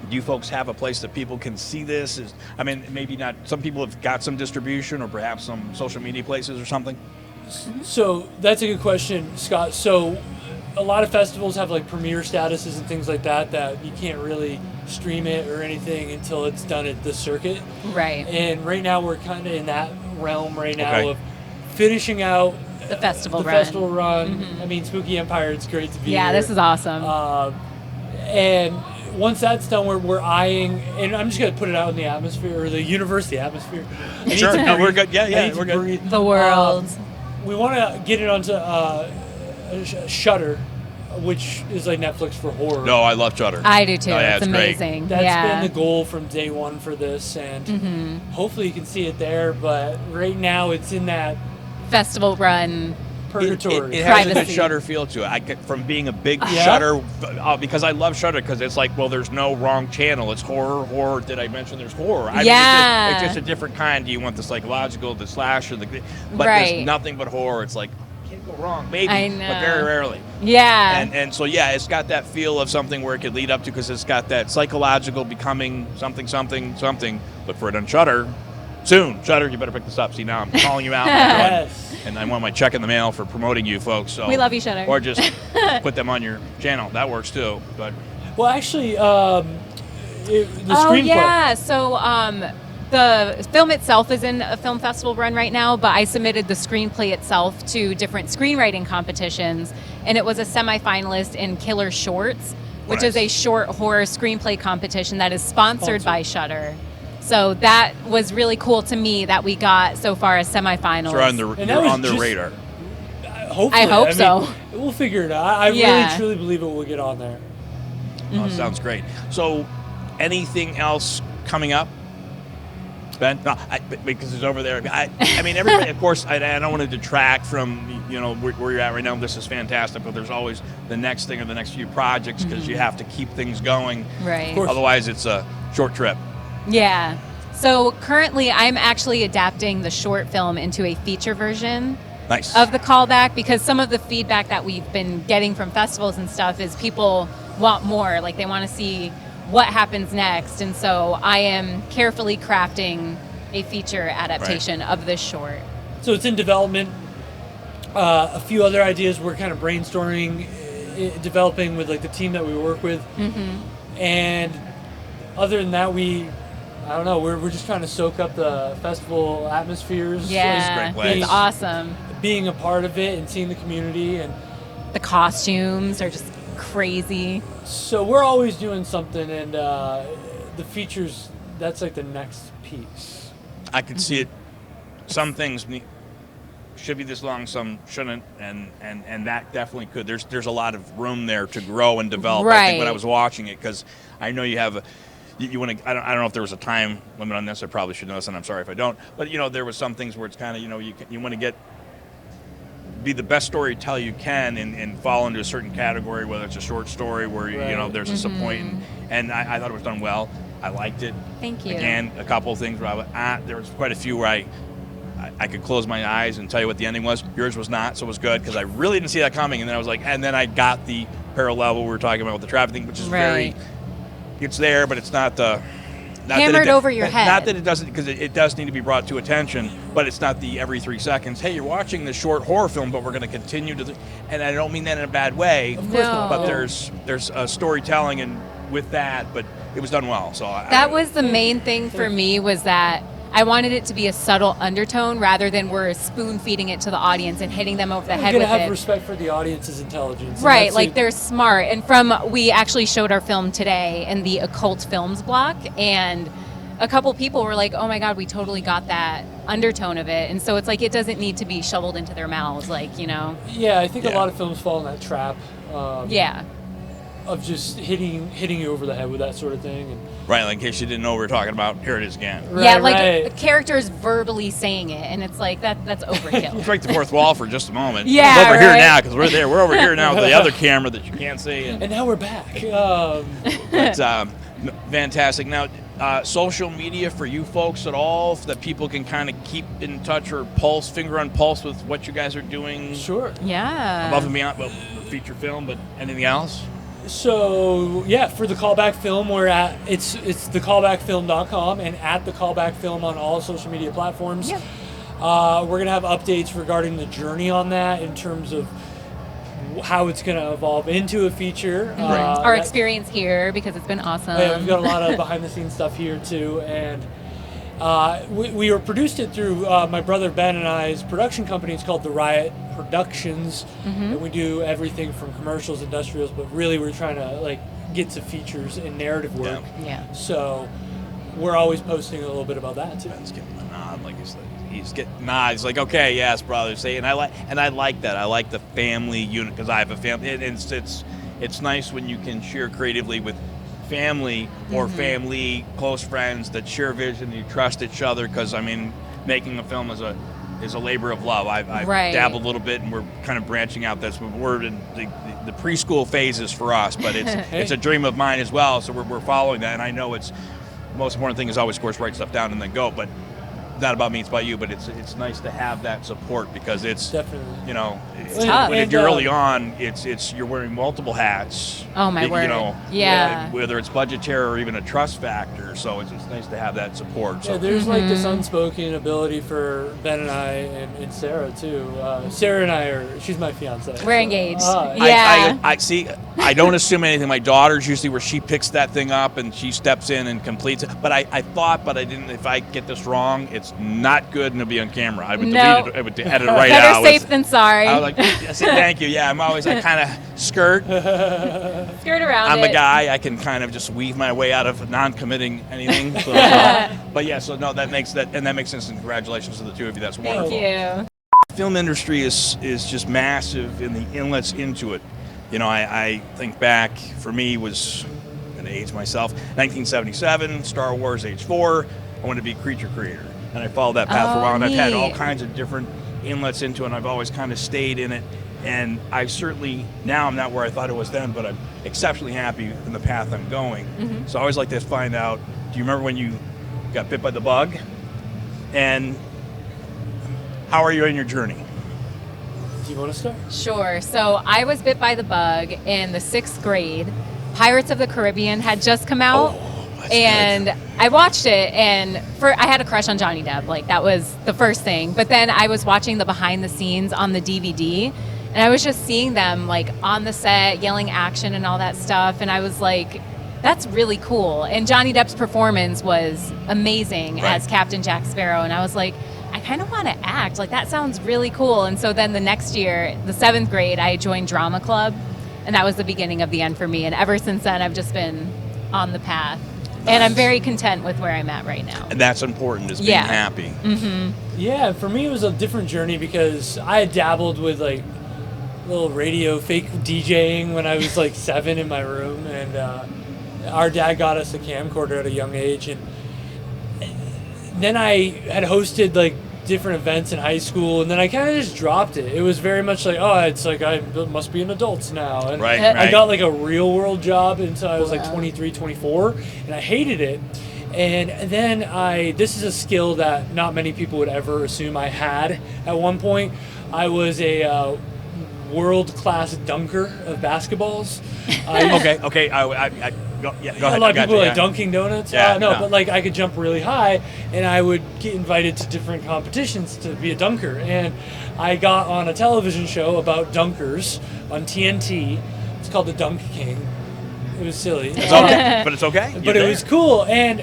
do you folks have a place that people can see this? I mean, maybe not. Some people have got some distribution or perhaps some social media places or something. So that's a good question, Scott. So a lot of festivals have like premiere statuses and things like that you can't really stream it or anything until it's done at the circuit. right. And right now we're kind of in that realm right now Okay. of finishing out The festival the run. festival run. I mean, Spooky Empire, it's great to be Yeah, here. this is awesome. And once that's done, we're eyeing, and I'm just going to put it out in the atmosphere, or the university atmosphere. I need Sure. to No, breathe. we're good. Yeah, I need we're to good. breathe. The world. We want to get it onto Shudder, which is like Netflix for horror. No, I love Shudder. I do too. Oh, yeah, it's it's great. amazing. That's yeah. been the goal from day one for this, and hopefully you can see it there. But right now, it's in that Festival run. purgatory. It has a good Privacy. Shudder feel to it. I get from being a big Yeah? Shudder because I love Shudder because it's like, well, there's no wrong channel. It's horror. Did I mention there's horror? I Yeah. mean, it's just a different kind. Do you want the psychological, the slasher, but Right. there's nothing but horror. It's like can't go wrong, maybe, I but know. very rarely. Yeah. And so yeah, it's got that feel of something where it could lead up to because it's got that psychological becoming something. But for it on Shudder. Soon, Shudder, you better pick this up. See, now I'm calling you out. Yes. And I want my check in the mail for promoting you folks. So We love you, Shudder. Or just put them on your channel. That works too. But Well, actually, the Oh screenplay. yeah, so the film itself is in a film festival run right now, but I submitted the screenplay itself to different screenwriting competitions, and it was a semifinalist in Killer Shorts, which is a short horror screenplay competition that is sponsored by Shudder. So that was really cool to me that we got so far as semifinals. So you're on the radar. Hopefully, I hope so. We'll figure it out. I really truly believe it will get on there. Oh, sounds great. So, anything else coming up, Ben? No, because it's over there. I mean, everybody. Of course, I don't want to detract from where you're at right now. This is fantastic, but there's always the next thing or the next few projects because you have to keep things going. Right. Otherwise, it's a short trip. Yeah. So currently, I'm actually adapting the short film into a feature version. Nice. Of the callback, because some of the feedback that we've been getting from festivals and stuff is people want more, like they want to see what happens next, and so I am carefully crafting a feature adaptation of this short. So it's in development. A few other ideas we're kind of brainstorming, developing with like the team that we work with, and other than that, I don't know, we're just trying to soak up the festival atmospheres. Yeah, it's awesome. Being a part of it and seeing the community, and the costumes are just crazy. So we're always doing something, and the features, that's like the next piece. I could see it. Some things should be this long, some shouldn't, and that definitely could. There's a lot of room there to grow and develop. I think when I was watching it, because I know you have you want to. I don't know if there was a time limit on this. I probably should know this, and I'm sorry if I don't. But there was some things where it's kind of you want to be the best storyteller you can and fall into a certain category, whether it's a short story where there's a point, and I thought it was done well. I liked it. Thank you. Again, a couple of things where there was quite a few where I could close my eyes and tell you what the ending was. Yours was not, so it was good because I really didn't see that coming. And then I was like, and then I got the parallel we were talking about with the traffic thing, which is very, it's there, but it's not the hammered over your head. Not that it doesn't, because it does need to be brought to attention, but it's not the every 3 seconds, hey, you're watching this short horror film, but we're going to continue to, and I don't mean that in a bad way, of course not. But there's storytelling and with that, but it was done well. So that was the main thing for me, was that I wanted it to be a subtle undertone rather than we're spoon feeding it to the audience and hitting them over the head with it. You have respect for the audience's intelligence. Right, like they're smart. And we actually showed our film today in the occult films block, and a couple people were like, oh my God, we totally got that undertone of it. And so it's like, it doesn't need to be shoveled into their mouths, Yeah, I think a lot of films fall in that trap. Of just hitting you over the head with that sort of thing. And right, like in case you didn't know what we were talking about, here it is again. A character's verbally saying it, and it's like, that's overkill. Let's break the fourth wall for just a moment. Yeah, we're over here now, because we're there. We're over here now with the other camera that you can't see. And now we're back. But fantastic. Now, social media for you folks at all, that people can kind of keep in touch or finger on pulse with what you guys are doing? Sure. Yeah. Above and beyond, well, feature film, but anything else? So yeah, for the Callback Film, we're at it's thecallbackfilm.com and at the Callback Film on all social media platforms. Yeah. We're gonna have updates regarding the journey on that in terms of how it's gonna evolve into a feature. Our experience here, because it's been awesome. Yeah, we've got a lot of behind the scenes stuff here too, and we produced it through my brother Ben and I's production company. It's called The Riot Productions, and we do everything from commercials, industrials, but really we're trying to get to features and narrative work. Yeah. So we're always posting a little bit about that too. Ben's getting the nod, like he's getting nods, like okay, yes, brother. Say, and I like that. I like the family unit because I have a family, and it's nice when you can share creatively with family or family, close friends that share vision, you trust each other, because I mean, making a film is a labor of love. I've dabbled a little bit, and we're kind of branching out. We're in the preschool phases for us, but it's a dream of mine as well. So we're following that, and I know it's the most important thing is always, of course, write stuff down and then go. But not about me, it's about you. But it's nice to have that support, because it's definitely when you're early on, it's you're wearing multiple hats. Oh my word! Whether it's budgetary or even a trust factor. So it's nice to have that support. So there's this unspoken ability for Ben and I and Sarah too. Sarah and I she's my fiance. We're engaged. I see. I don't assume anything. My daughter's usually where she picks that thing up and she steps in and completes it. But I thought, but I didn't. If I get this wrong, it's not good and it'll be on camera. I would delete it. I would edit it right out. Better safe than sorry. I was like, I said, thank you. Yeah, I kind of skirt around I'm it. a guy. I can kind of just weave my way out of non-committing anything. So, but yeah, so no, that makes sense. And congratulations to the two of you. That's wonderful. Thank you. The film industry is just massive in the inlets into it. You know, I think back, for me, was, I'm going to age myself, 1977, Star Wars, age 4. I wanted to be a creature creator. And I followed that path for a while. And I've had all kinds of different inlets into it, and I've always kind of stayed in it. And I certainly, now I'm not where I thought it was then, but I'm exceptionally happy in the path I'm going. Mm-hmm. So I always like to find out, do you remember when you got bit by the bug? And how are you in your journey? Do you want to start? Sure. So I was bit by the bug in the 6th grade. Pirates of the Caribbean had just come out. And good. I watched it, and I had a crush on Johnny Depp. Like, that was the first thing. But then I was watching the behind the scenes on the DVD, and I was just seeing them, like, on the set, yelling action and all that stuff. And I was like, that's really cool. And Johnny Depp's performance was amazing as Captain Jack Sparrow. And I was like, I kind of want to act. Like, that sounds really cool. And so then the next year, the 7th grade, I joined drama club, and that was the beginning of the end for me. And ever since then, I've just been on the path. And I'm very content with where I'm at right now. And that's important, is being happy. Mm-hmm. Yeah, for me it was a different journey because I had dabbled with like little radio fake DJing when I was like 7 in my room, and our dad got us a camcorder at a young age, and then I had hosted like different events in high school, and then I kind of just dropped it. It was very much like, oh, it's like I must be an adult now. And I got like a real world job until I was like 23, 24, and I hated it. And then this is a skill that not many people would ever assume I had at one point. I was a world-class dunker of basketballs. Okay. Go ahead. A lot of people like Dunkin' Donuts. But like I could jump really high, and I would get invited to different competitions to be a dunker. And I got on a television show about dunkers on TNT. It's called The Dunk King. It was silly. It's okay, but it's okay. But it was cool, and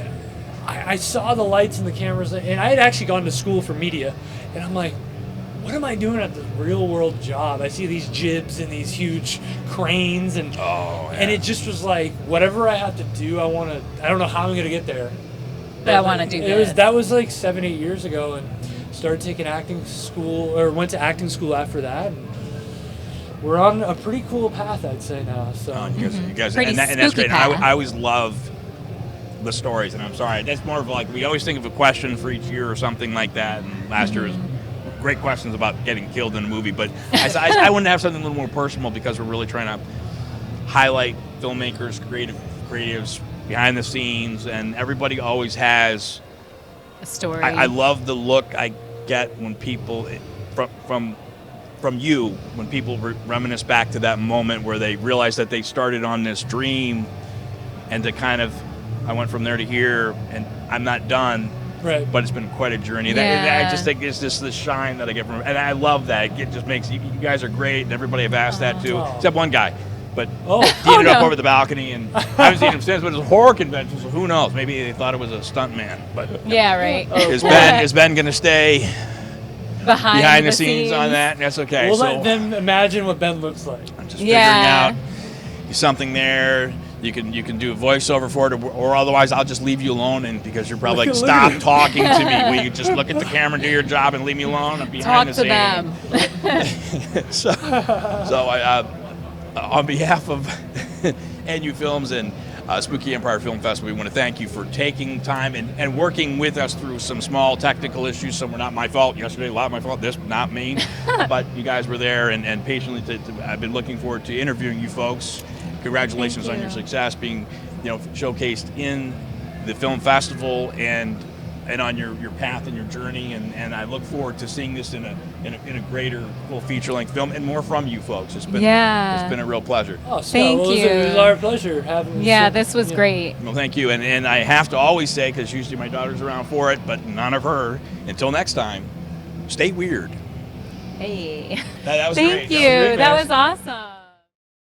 I saw the lights and the cameras, and I had actually gone to school for media, and I'm like, what am I doing at the real world job? I see these jibs and these huge cranes, and and it just was like, whatever I have to do, I don't know how I'm gonna get there. But I want to do this. That was like 7-8 years ago, and started taking acting school, or went to acting school after that. And we're on a pretty cool path, I'd say now. So you guys, pretty and that's great. path. I always love the stories, and I'm sorry, that's more of like, we always think of a question for each year or something like that, and last year was great questions about getting killed in a movie, but I wanted to have something a little more personal, because we're really trying to highlight filmmakers, creatives behind the scenes, and everybody always has a story. I love the look I get when people from you, when people reminisce back to that moment where they realize that they started on this dream, and to kind of, I went from there to here, and I'm not done. Right. But it's been quite a journey. Yeah. I just think it's just the shine that I get from it. And I love that. It just makes, you guys are great, and everybody have asked that too, except one guy. But he ended up over the balcony, and I haven't seen him since, but it's a horror convention, so who knows? Maybe they thought it was a stunt man. But is Ben going to stay behind the scenes on that? That's okay. We'll let them imagine what Ben looks like. I'm just figuring out something there. You can do a voiceover for it, or otherwise I'll just leave you alone, and because you're probably like, stop talking to me. Will you just look at the camera and do your job and leave me alone? I'm behind the scenes. So I, on behalf of NU Films and Spooky Empire Film Festival, we want to thank you for taking time and working with us through some small technical issues. Some were not my fault. Yesterday, a lot of my fault. This, not me. But you guys were there, and patiently, I've been looking forward to interviewing you folks. Congratulations on your success, being showcased in the film festival and on your path and your journey, and I look forward to seeing this in a greater full feature-length film, and more from you folks. It's been a real pleasure. Oh, thank you. It was our pleasure having you. Yeah, this was great. Well, thank you, and I have to always say, because usually my daughter's around for it, but none of her. Until next time, stay weird. Hey. That was thank great. you. That was awesome.